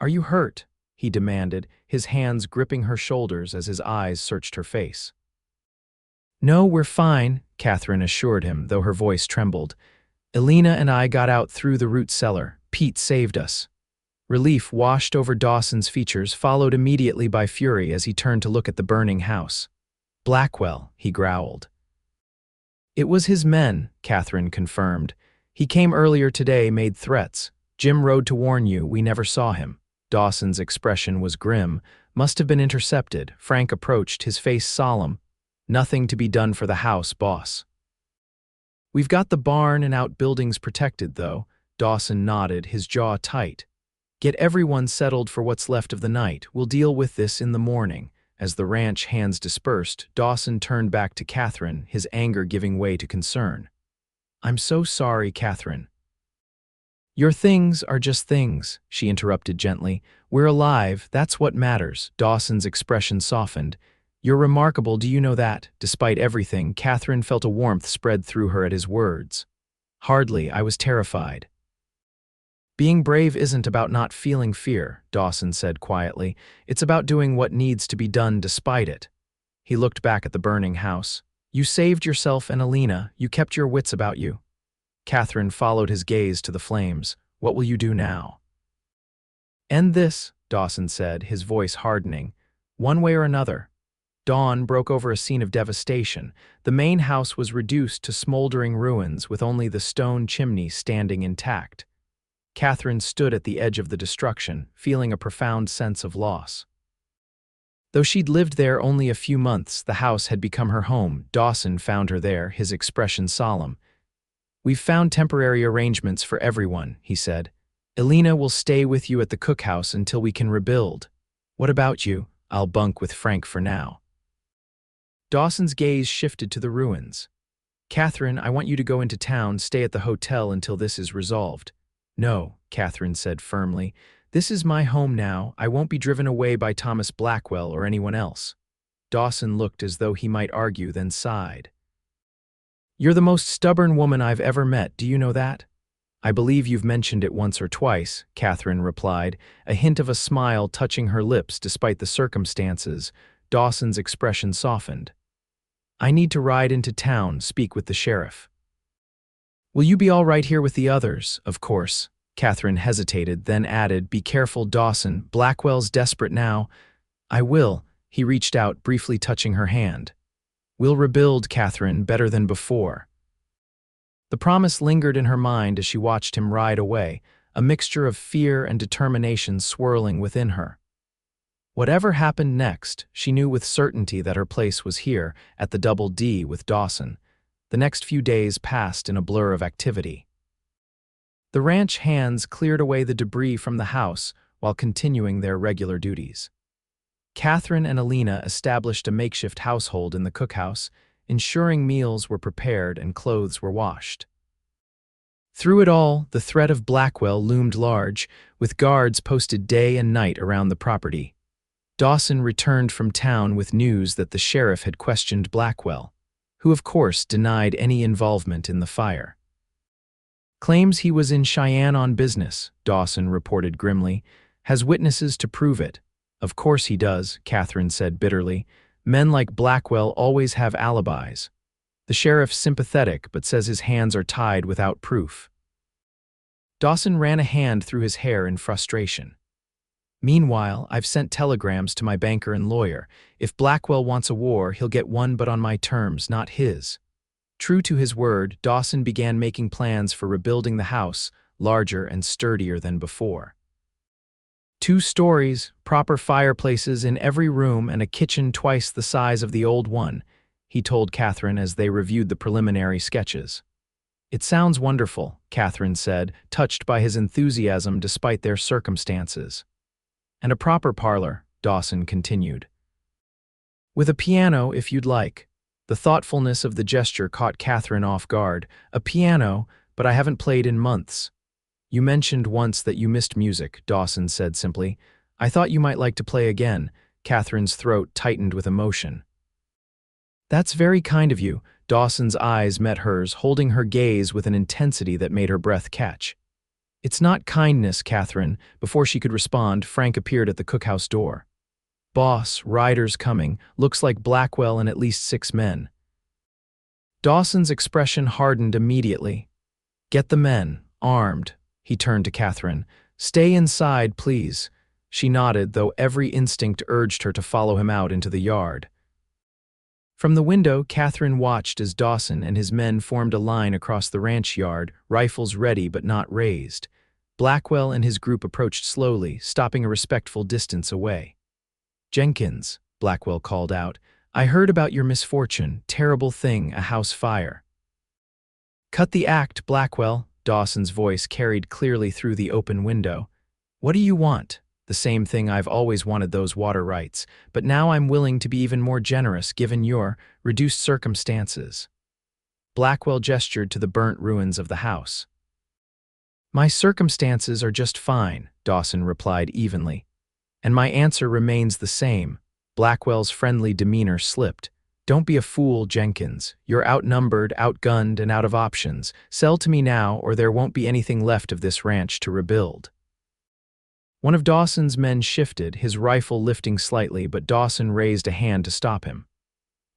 "Are you hurt?" he demanded, his hands gripping her shoulders as his eyes searched her face. "No, we're fine," Katherine assured him, though her voice trembled. "Alina and I got out through the root cellar. Pete saved us." Relief washed over Dawson's features, followed immediately by fury as he turned to look at the burning house. "Blackwell," he growled. "It was his men," Katherine confirmed. "He came earlier today, made threats. Jim rode to warn you, we never saw him." Dawson's expression was grim. "Must have been intercepted." Frank approached, his face solemn. "Nothing to be done for the house, boss." "We've got the barn and outbuildings protected, though." Dawson nodded, his jaw tight. "Get everyone settled for what's left of the night. We'll deal with this in the morning." As the ranch hands dispersed, Dawson turned back to Katherine, his anger giving way to concern. "I'm so sorry, Katherine." "Your things are just things," she interrupted gently. "We're alive, that's what matters." Dawson's expression softened. "You're remarkable, do you know that?" Despite everything, Katherine felt a warmth spread through her at his words. "Hardly, I was terrified." "Being brave isn't about not feeling fear," Dawson said quietly. "It's about doing what needs to be done despite it." He looked back at the burning house. "You saved yourself and Alina. You kept your wits about you." Katherine followed his gaze to the flames. "What will you do now?" "End this," Dawson said, his voice hardening. "One way or another." Dawn broke over a scene of devastation. The main house was reduced to smoldering ruins, with only the stone chimney standing intact. Katherine stood at the edge of the destruction, feeling a profound sense of loss. Though she'd lived there only a few months, the house had become her home. Dawson found her there, his expression solemn. "We've found temporary arrangements for everyone," he said. "Alina will stay with you at the cookhouse until we can rebuild. What about you?" "I'll bunk with Frank for now." Dawson's gaze shifted to the ruins. "Katherine, I want you to go into town, stay at the hotel until this is resolved." "No," Katherine said firmly. "This is my home now. I won't be driven away by Thomas Blackwell or anyone else." Dawson looked as though he might argue, then sighed. "You're the most stubborn woman I've ever met, do you know that?" "I believe you've mentioned it once or twice," Katherine replied, a hint of a smile touching her lips despite the circumstances. Dawson's expression softened. "I need to ride into town, speak with the sheriff." "Will you be all right here with the others?" "Of course." Katherine hesitated, then added, "Be careful, Dawson. Blackwell's desperate now." "I will." He reached out, briefly touching her hand. "We'll rebuild, Katherine, better than before." The promise lingered in her mind as she watched him ride away, a mixture of fear and determination swirling within her. Whatever happened next, she knew with certainty that her place was here, at the Double D with Dawson. The next few days passed in a blur of activity. The ranch hands cleared away the debris from the house while continuing their regular duties. Katherine and Alina established a makeshift household in the cookhouse, ensuring meals were prepared and clothes were washed. Through it all, the threat of Blackwell loomed large, with guards posted day and night around the property. Dawson returned from town with news that the sheriff had questioned Blackwell. who of course denied any involvement in the fire. Claims he was in Cheyenne on business, Dawson reported grimly. Has witnesses to prove it. Of course he does, Katherine said bitterly. Men like Blackwell always have alibis. The sheriff's sympathetic but says his hands are tied without proof. Dawson ran a hand through his hair in frustration. Meanwhile, I've sent telegrams to my banker and lawyer. If Blackwell wants a war, he'll get one, but on my terms, not his. True to his word, Dawson began making plans for rebuilding the house, larger and sturdier than before. 2 stories, proper fireplaces in every room, and a kitchen twice the size of the old one, he told Katherine as they reviewed the preliminary sketches. It sounds wonderful, Katherine said, touched by his enthusiasm despite their circumstances. And a proper parlor, Dawson continued. With a piano, if you'd like. The thoughtfulness of the gesture caught Katherine off guard. A piano, but I haven't played in months. You mentioned once that you missed music, Dawson said simply. I thought you might like to play again. Katherine's throat tightened with emotion. That's very kind of you. Dawson's eyes met hers, holding her gaze with an intensity that made her breath catch. It's not kindness, Katherine. Before she could respond, Frank appeared at the cookhouse door. Boss, riders coming. Looks like Blackwell and at least 6 men. Dawson's expression hardened immediately. Get the men, armed. He turned to Katherine. Stay inside, please. She nodded, though every instinct urged her to follow him out into the yard. From the window, Katherine watched as Dawson and his men formed a line across the ranch yard, rifles ready but not raised. Blackwell and his group approached slowly, stopping a respectful distance away. Jenkins, Blackwell called out, I heard about your misfortune, terrible thing, a house fire. Cut the act, Blackwell, Dawson's voice carried clearly through the open window. What do you want? The same thing I've always wanted, those water rights, but now I'm willing to be even more generous given your reduced circumstances. Blackwell gestured to the burnt ruins of the house. My circumstances are just fine, Dawson replied evenly. And my answer remains the same. Blackwell's friendly demeanor slipped. Don't be a fool, Jenkins. You're outnumbered, outgunned, and out of options. Sell to me now, or there won't be anything left of this ranch to rebuild. One of Dawson's men shifted, his rifle lifting slightly, but Dawson raised a hand to stop him.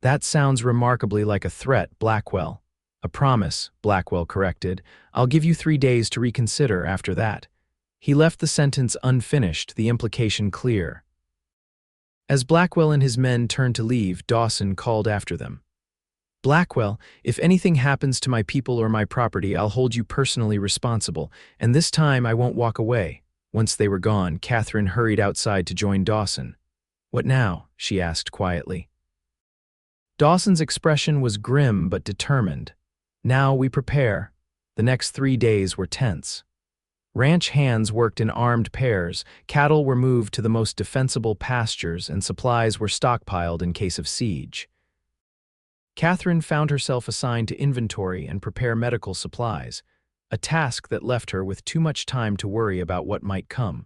That sounds remarkably like a threat, Blackwell. A promise, Blackwell corrected. I'll give you 3 days to reconsider after that. He left the sentence unfinished, the implication clear. As Blackwell and his men turned to leave, Dawson called after them. Blackwell, if anything happens to my people or my property, I'll hold you personally responsible, and this time I won't walk away. Once they were gone, Katherine hurried outside to join Dawson. What now? She asked quietly. Dawson's expression was grim but determined. Now we prepare. The next 3 days were tense. Ranch hands worked in armed pairs, cattle were moved to the most defensible pastures, and supplies were stockpiled in case of siege. Katherine found herself assigned to inventory and prepare medical supplies, a task that left her with too much time to worry about what might come.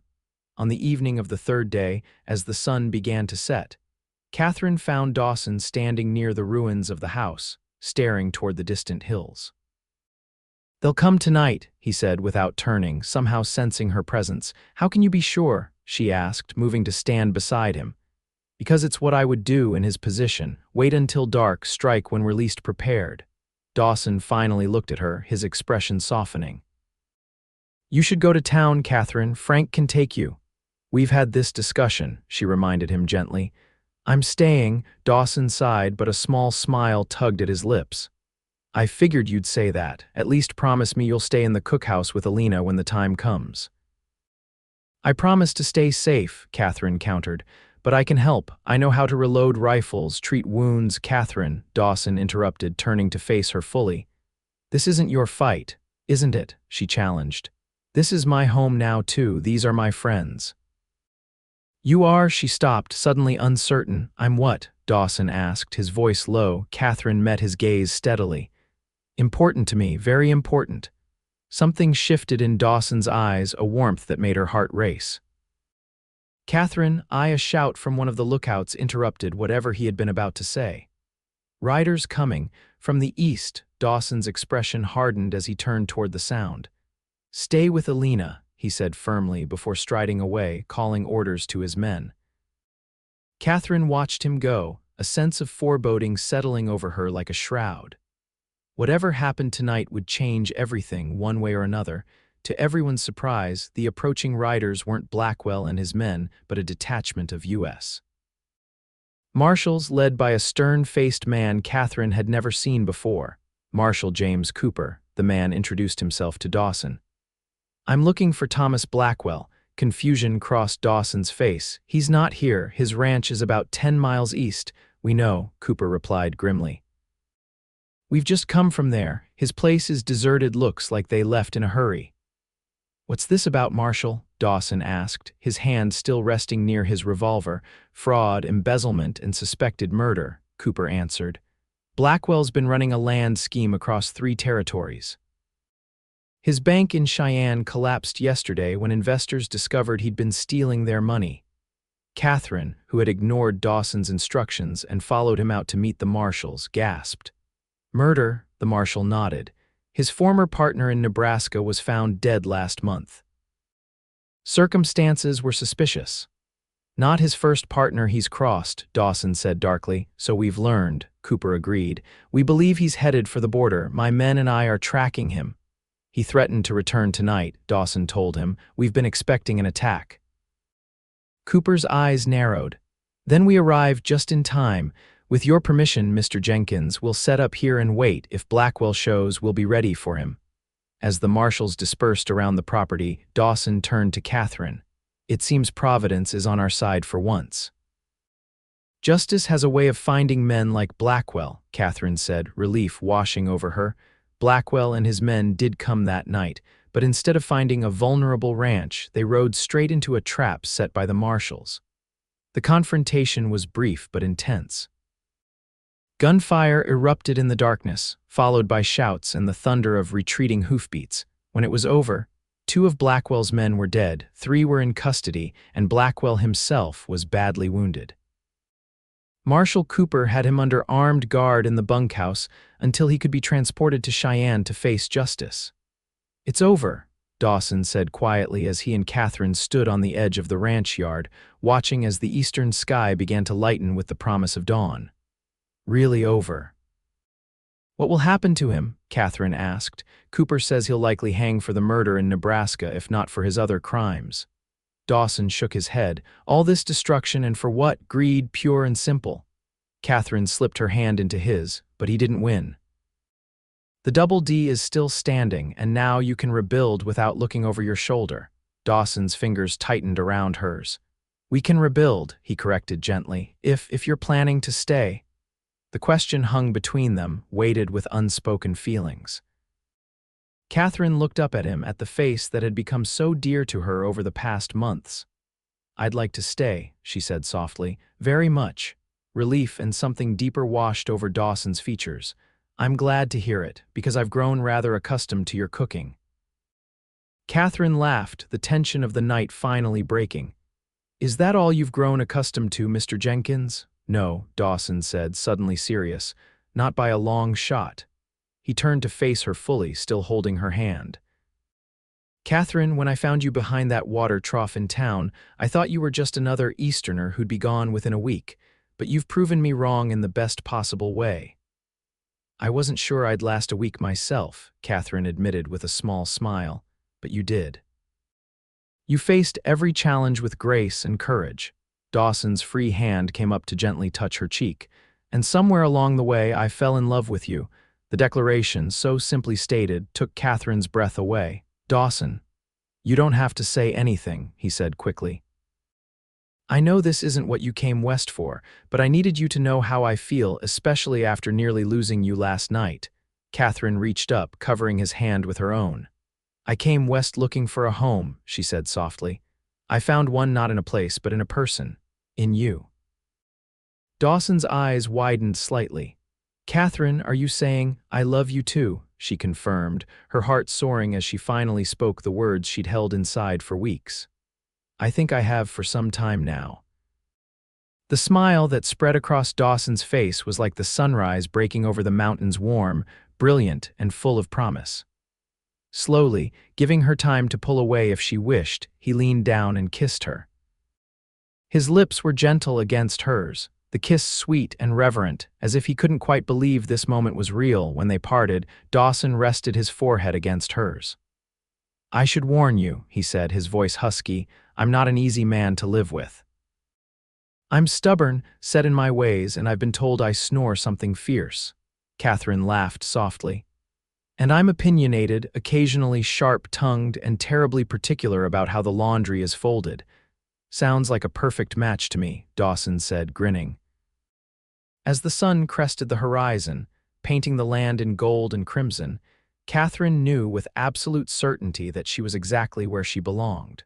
On the evening of the 3rd day, as the sun began to set, Katherine found Dawson standing near the ruins of the house, staring toward the distant hills. They'll come tonight, he said without turning, somehow sensing her presence. How can you be sure? She asked, moving to stand beside him. Because it's what I would do in his position. Wait until dark, strike when we're least prepared. Dawson finally looked at her, his expression softening. You should go to town, Katherine. Frank can take you. We've had this discussion, she reminded him gently. I'm staying, Dawson sighed, but a small smile tugged at his lips. I figured you'd say that. At least promise me you'll stay in the cookhouse with Alina when the time comes. I promise to stay safe, Katherine countered. But I can help. I know how to reload rifles, treat wounds. Katherine, Dawson interrupted, turning to face her fully. This isn't your fight, isn't it? She challenged. This is my home now, too. These are my friends. You are, she stopped, suddenly uncertain. I'm what? Dawson asked, his voice low. Katherine met his gaze steadily. Important to me, very important. Something shifted in Dawson's eyes, a warmth that made her heart race. Katherine, a shout from one of the lookouts interrupted whatever he had been about to say. Riders coming. From the east, Dawson's expression hardened as he turned toward the sound. Stay with Alina, he said firmly before striding away, calling orders to his men. Katherine watched him go, a sense of foreboding settling over her like a shroud. Whatever happened tonight would change everything one way or another. To everyone's surprise, the approaching riders weren't Blackwell and his men, but a detachment of U.S. Marshals led by a stern-faced man Katherine had never seen before. Marshal James Cooper, the man introduced himself to Dawson. I'm looking for Thomas Blackwell. Confusion crossed Dawson's face. He's not here. His ranch is about 10 miles east. We know, Cooper replied grimly. We've just come from there. His place is deserted. Looks like they left in a hurry. What's this about, Marshal? Dawson asked, his hand still resting near his revolver. Fraud, embezzlement, and suspected murder, Cooper answered. Blackwell's been running a land scheme across 3 territories. His bank in Cheyenne collapsed yesterday when investors discovered he'd been stealing their money. Katherine, who had ignored Dawson's instructions and followed him out to meet the marshals, gasped. Murder, the marshal nodded. His former partner in Nebraska was found dead last month. Circumstances were suspicious. Not his first partner he's crossed, Dawson said darkly. So we've learned, Cooper agreed. We believe he's headed for the border. My men and I are tracking him. He threatened to return tonight, Dawson told him. We've been expecting an attack. Cooper's eyes narrowed. Then we arrived just in time. With your permission, Mr. Jenkins, we'll set up here and wait. If Blackwell shows, we'll be ready for him. As the marshals dispersed around the property, Dawson turned to Katherine. It seems Providence is on our side for once. Justice has a way of finding men like Blackwell, Katherine said, relief washing over her. Blackwell and his men did come that night, but instead of finding a vulnerable ranch, they rode straight into a trap set by the marshals. The confrontation was brief but intense. Gunfire erupted in the darkness, followed by shouts and the thunder of retreating hoofbeats. When it was over, 2 of Blackwell's men were dead, 3 were in custody, and Blackwell himself was badly wounded. Marshal Cooper had him under armed guard in the bunkhouse until he could be transported to Cheyenne to face justice. It's over, Dawson said quietly as he and Katherine stood on the edge of the ranch yard, watching as the eastern sky began to lighten with the promise of dawn. Really over. What will happen to him? Katherine asked. Cooper says he'll likely hang for the murder in Nebraska if not for his other crimes. Dawson shook his head. All this destruction and for what? Greed, pure and simple. Katherine slipped her hand into his, but he didn't win. The Double D is still standing, and now you can rebuild without looking over your shoulder. Dawson's fingers tightened around hers. We can rebuild, he corrected gently, if you're planning to stay. The question hung between them, weighted with unspoken feelings. Katherine looked up at him, at the face that had become so dear to her over the past months. I'd like to stay, she said softly, very much. Relief and something deeper washed over Dawson's features. I'm glad to hear it, because I've grown rather accustomed to your cooking. Katherine laughed, the tension of the night finally breaking. Is that all you've grown accustomed to, Mr. Jenkins? No, Dawson said, suddenly serious. Not by a long shot. He turned to face her fully, still holding her hand. Katherine, when I found you behind that water trough in town, I thought you were just another Easterner who'd be gone within a week, but you've proven me wrong in the best possible way. I wasn't sure I'd last a week myself, Katherine admitted with a small smile, but you did. You faced every challenge with grace and courage. Dawson's free hand came up to gently touch her cheek, and somewhere along the way I fell in love with you. The declaration, so simply stated, took Katherine's breath away. Dawson, you don't have to say anything, he said quickly. I know this isn't what you came west for, but I needed you to know how I feel, especially after nearly losing you last night. Katherine reached up, covering his hand with her own. I came west looking for a home, she said softly. I found one not in a place, but in a person. In you. Dawson's eyes widened slightly. Katherine, are you saying, I love you too? She confirmed, her heart soaring as she finally spoke the words she'd held inside for weeks. I think I have for some time now. The smile that spread across Dawson's face was like the sunrise breaking over the mountains, warm, brilliant, and full of promise. Slowly, giving her time to pull away if she wished, he leaned down and kissed her. His lips were gentle against hers, the kiss sweet and reverent, as if he couldn't quite believe this moment was real. When they parted, Dawson rested his forehead against hers. "I should warn you," he said, his voice husky, "I'm not an easy man to live with. I'm stubborn, set in my ways, and I've been told I snore something fierce." Katherine laughed softly. "And I'm opinionated, occasionally sharp-tongued, and terribly particular about how the laundry is folded." "Sounds like a perfect match to me," Dawson said, grinning. As the sun crested the horizon, painting the land in gold and crimson, Katherine knew with absolute certainty that she was exactly where she belonged.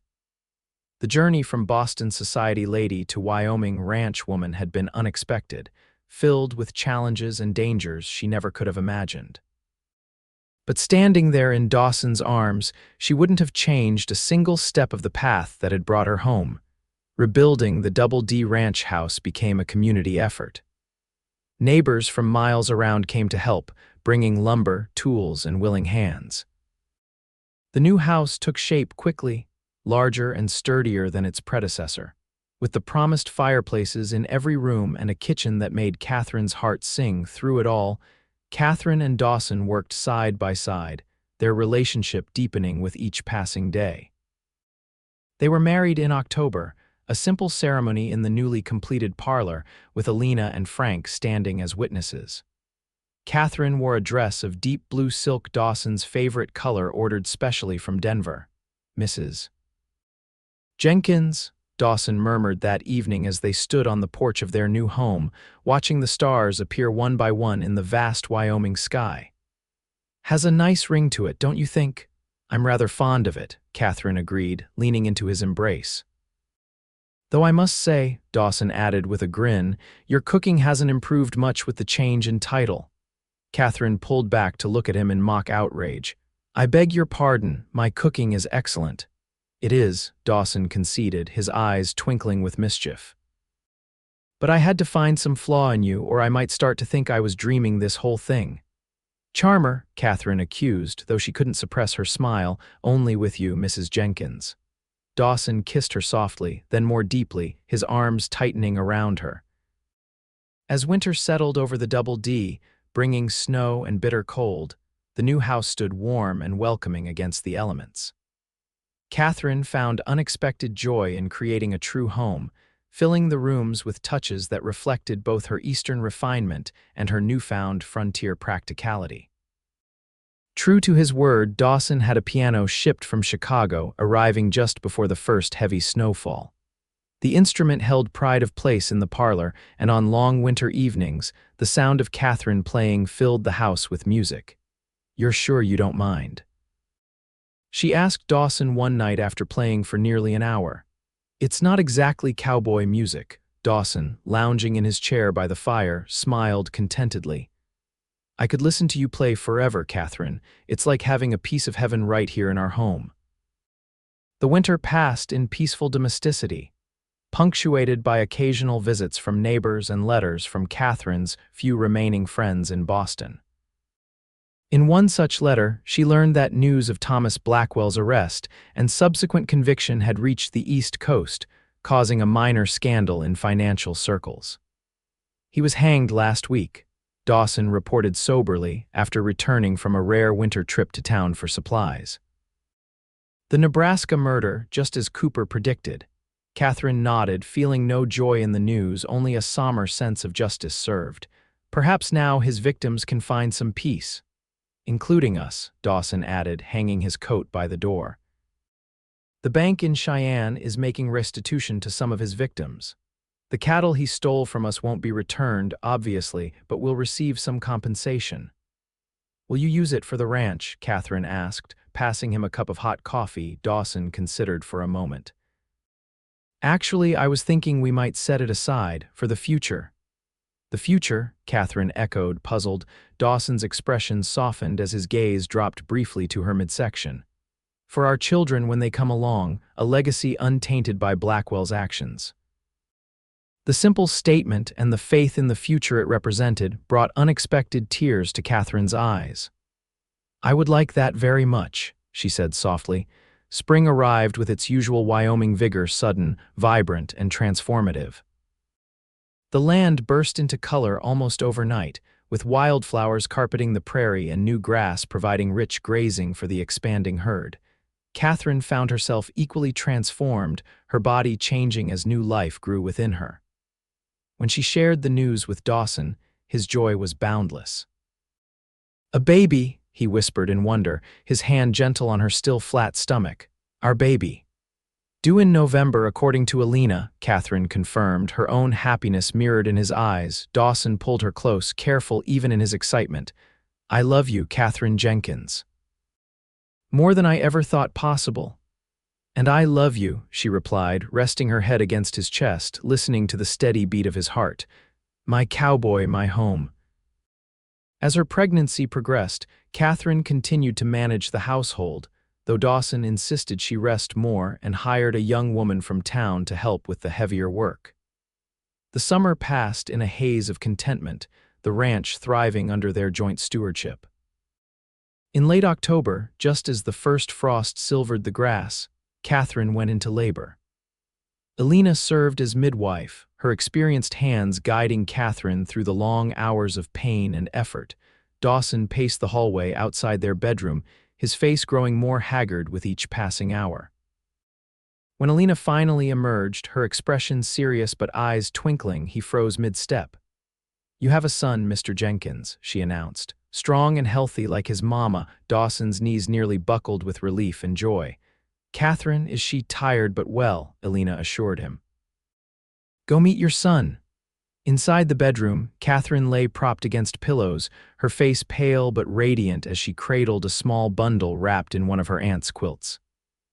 The journey from Boston society lady to Wyoming ranch woman had been unexpected, filled with challenges and dangers she never could have imagined. But standing there in Dawson's arms, she wouldn't have changed a single step of the path that had brought her home. Rebuilding the Double D Ranch house became a community effort. Neighbors from miles around came to help, bringing lumber, tools, and willing hands. The new house took shape quickly, larger and sturdier than its predecessor, with the promised fireplaces in every room and a kitchen that made Katherine's heart sing. Through it all, Katherine and Dawson worked side by side, their relationship deepening with each passing day. They were married in October, a simple ceremony in the newly completed parlor, with Alina and Frank standing as witnesses. Katherine wore a dress of deep blue silk, Dawson's favorite color, ordered specially from Denver. "Mrs. Jenkins," Dawson murmured that evening as they stood on the porch of their new home, watching the stars appear one by one in the vast Wyoming sky. "Has a nice ring to it, don't you think?" "I'm rather fond of it," Katherine agreed, leaning into his embrace. "Though I must say," Dawson added with a grin, "your cooking hasn't improved much with the change in title." Katherine pulled back to look at him in mock outrage. "I beg your pardon, my cooking is excellent." "It is," Dawson conceded, his eyes twinkling with mischief. "But I had to find some flaw in you, or I might start to think I was dreaming this whole thing." "Charmer," Katherine accused, though she couldn't suppress her smile, "only with you, Mrs. Jenkins." Dawson kissed her softly, then more deeply, his arms tightening around her. As winter settled over the Double D, bringing snow and bitter cold, the new house stood warm and welcoming against the elements. Katherine found unexpected joy in creating a true home, filling the rooms with touches that reflected both her Eastern refinement and her newfound frontier practicality. True to his word, Dawson had a piano shipped from Chicago, arriving just before the first heavy snowfall. The instrument held pride of place in the parlor, and on long winter evenings, the sound of Katherine playing filled the house with music. "You're sure you don't mind?" she asked Dawson one night after playing for nearly an hour. "It's not exactly cowboy music." Dawson, lounging in his chair by the fire, smiled contentedly. "I could listen to you play forever, Katherine. It's like having a piece of heaven right here in our home." The winter passed in peaceful domesticity, punctuated by occasional visits from neighbors and letters from Katherine's few remaining friends in Boston. In one such letter, she learned that news of Thomas Blackwell's arrest and subsequent conviction had reached the East Coast, causing a minor scandal in financial circles. "He was hanged last week," Dawson reported soberly after returning from a rare winter trip to town for supplies. "The Nebraska murder, just as Cooper predicted." Katherine nodded, feeling no joy in the news, only a somber sense of justice served. "Perhaps now his victims can find some peace." "Including us," Dawson added, hanging his coat by the door. "The bank in Cheyenne is making restitution to some of his victims. The cattle he stole from us won't be returned, obviously, but we'll receive some compensation." "Will you use it for the ranch?" Katherine asked, passing him a cup of hot coffee. Dawson considered for a moment. "Actually, I was thinking we might set it aside for the future." "The future?" Katherine echoed, puzzled. Dawson's expression softened as his gaze dropped briefly to her midsection. "For our children when they come along, a legacy untainted by Blackwell's actions." The simple statement and the faith in the future it represented brought unexpected tears to Catherine's eyes. "I would like that very much," she said softly. Spring arrived with its usual Wyoming vigor, sudden, vibrant, and transformative. The land burst into color almost overnight, with wildflowers carpeting the prairie and new grass providing rich grazing for the expanding herd. Catherine found herself equally transformed, her body changing as new life grew within her. When she shared the news with Dawson, his joy was boundless. "A baby," he whispered in wonder, his hand gentle on her still flat stomach. "Our baby." "Due in November, according to Alina," Catherine confirmed, her own happiness mirrored in his eyes. Dawson pulled her close, careful even in his excitement. "I love you, Katherine Jenkins." "More than I ever thought possible." "And I love you," she replied, resting her head against his chest, listening to the steady beat of his heart. "My cowboy, my home." As her pregnancy progressed, Catherine continued to manage the household, though Dawson insisted she rest more and hired a young woman from town to help with the heavier work. The summer passed in a haze of contentment, the ranch thriving under their joint stewardship. In late October, just as the first frost silvered the grass, Catherine went into labor. Alina served as midwife, her experienced hands guiding Catherine through the long hours of pain and effort. Dawson paced the hallway outside their bedroom, his face growing more haggard with each passing hour. When Alina finally emerged, her expression serious but eyes twinkling, he froze mid-step. "You have a son, Mr. Jenkins," she announced. Strong and healthy like his mama, Dawson's knees nearly buckled with relief and joy. "Catherine, is she tired but well?" Alina assured him. "Go meet your son." Inside the bedroom, Catherine lay propped against pillows, her face pale but radiant as she cradled a small bundle wrapped in one of her aunt's quilts.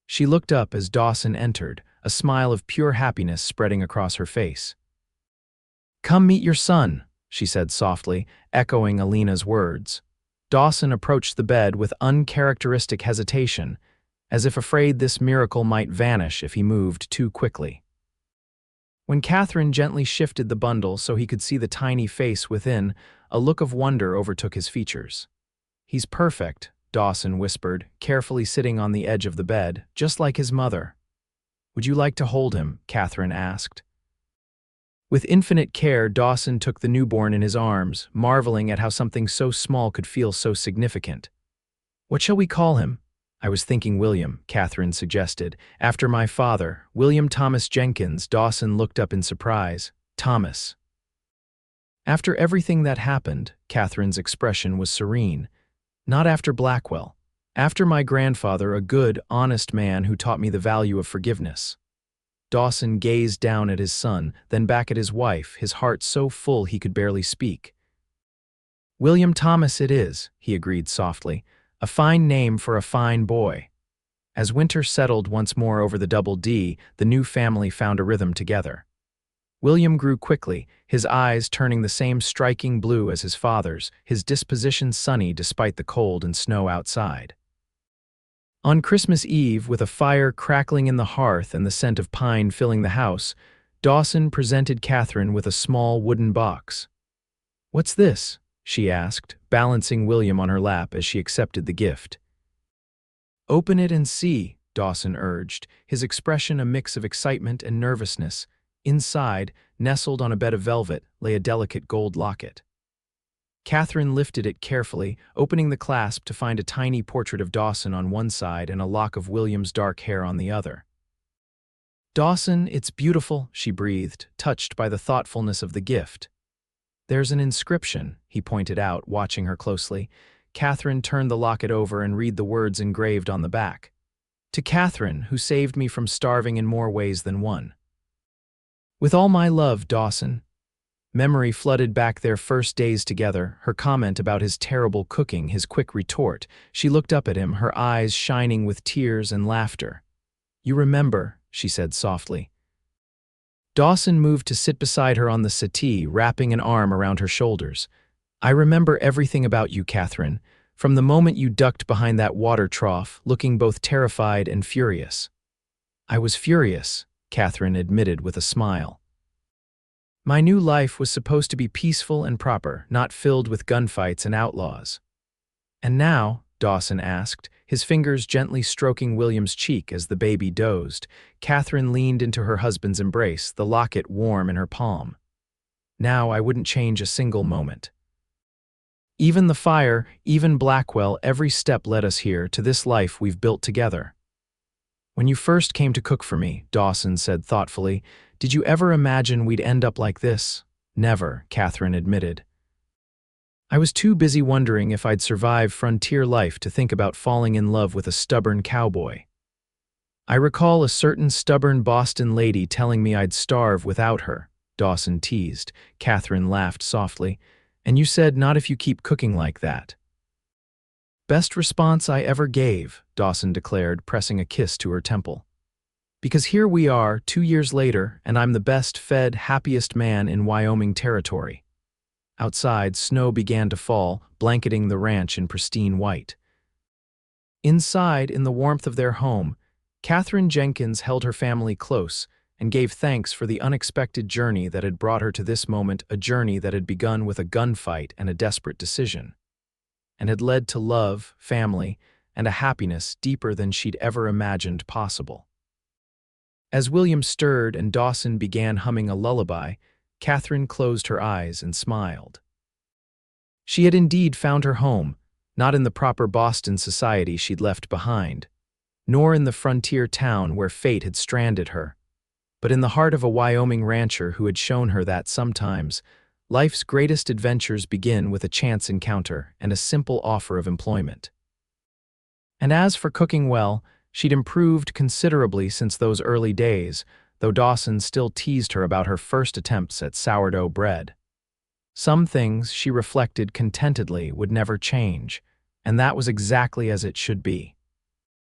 She looked up as Dawson entered, a smile of pure happiness spreading across her face. "Come meet your son," she said softly, echoing Alina's words. Dawson approached the bed with uncharacteristic hesitation, as if afraid this miracle might vanish if he moved too quickly. When Catherine gently shifted the bundle so he could see the tiny face within, a look of wonder overtook his features. "He's perfect," Dawson whispered, carefully sitting on the edge of the bed, "just like his mother." "Would you like to hold him?" Catherine asked. With infinite care, Dawson took the newborn in his arms, marveling at how something so small could feel so significant. "What shall we call him?" "I was thinking William," Catherine suggested. "After my father, William Thomas Jenkins." Dawson looked up in surprise. "Thomas." After everything that happened, Catherine's expression was serene. "Not after Blackwell. After my grandfather, a good, honest man who taught me the value of forgiveness." Dawson gazed down at his son, then back at his wife, his heart so full he could barely speak. "William Thomas it is," he agreed softly. "A fine name for a fine boy." As winter settled once more over the Double D, the new family found a rhythm together. William grew quickly, his eyes turning the same striking blue as his father's, his disposition sunny despite the cold and snow outside. On Christmas Eve, with a fire crackling in the hearth and the scent of pine filling the house, Dawson presented Catherine with a small wooden box. "What's this?" she asked, balancing William on her lap as she accepted the gift. "Open it and see," Dawson urged, his expression a mix of excitement and nervousness. Inside, nestled on a bed of velvet, lay a delicate gold locket. Catherine lifted it carefully, opening the clasp to find a tiny portrait of Dawson on one side and a lock of William's dark hair on the other. "Dawson, it's beautiful," she breathed, touched by the thoughtfulness of the gift. "There's an inscription," he pointed out, watching her closely. Catherine turned the locket over and read the words engraved on the back. "To Catherine, who saved me from starving in more ways than one. With all my love, Dawson." Memory flooded back their first days together, her comment about his terrible cooking, his quick retort. She looked up at him, her eyes shining with tears and laughter. "You remember," she said softly. Dawson moved to sit beside her on the settee, wrapping an arm around her shoulders. "I remember everything about you, Catherine, from the moment you ducked behind that water trough, looking both terrified and furious." "I was furious," Catherine admitted with a smile. My new life was supposed to be peaceful and proper, not filled with gunfights and outlaws. And now, Dawson asked, his fingers gently stroking William's cheek as the baby dozed, Katherine leaned into her husband's embrace, the locket warm in her palm. Now I wouldn't change a single moment. Even the fire, even Blackwell, every step led us here, to this life we've built together. When you first came to cook for me, Dawson said thoughtfully, did you ever imagine we'd end up like this? Never, Katherine admitted. I was too busy wondering if I'd survive frontier life to think about falling in love with a stubborn cowboy. I recall a certain stubborn Boston lady telling me I'd starve without her, Dawson teased. Katherine laughed softly. And you said not if you keep cooking like that. Best response I ever gave, Dawson declared, pressing a kiss to her temple. Because here we are, 2 years later, and I'm the best-fed, happiest man in Wyoming Territory. Outside, snow began to fall, blanketing the ranch in pristine white. Inside, in the warmth of their home, Katherine Jenkins held her family close and gave thanks for the unexpected journey that had brought her to this moment, a journey that had begun with a gunfight and a desperate decision, and had led to love, family, and a happiness deeper than she'd ever imagined possible. As William stirred and Dawson began humming a lullaby, Katherine closed her eyes and smiled. She had indeed found her home, not in the proper Boston society she'd left behind, nor in the frontier town where fate had stranded her, but in the heart of a Wyoming rancher who had shown her that sometimes life's greatest adventures begin with a chance encounter and a simple offer of employment. And as for cooking well, she'd improved considerably since those early days, though Dawson still teased her about her first attempts at sourdough bread. Some things, she reflected contentedly, would never change, and that was exactly as it should be.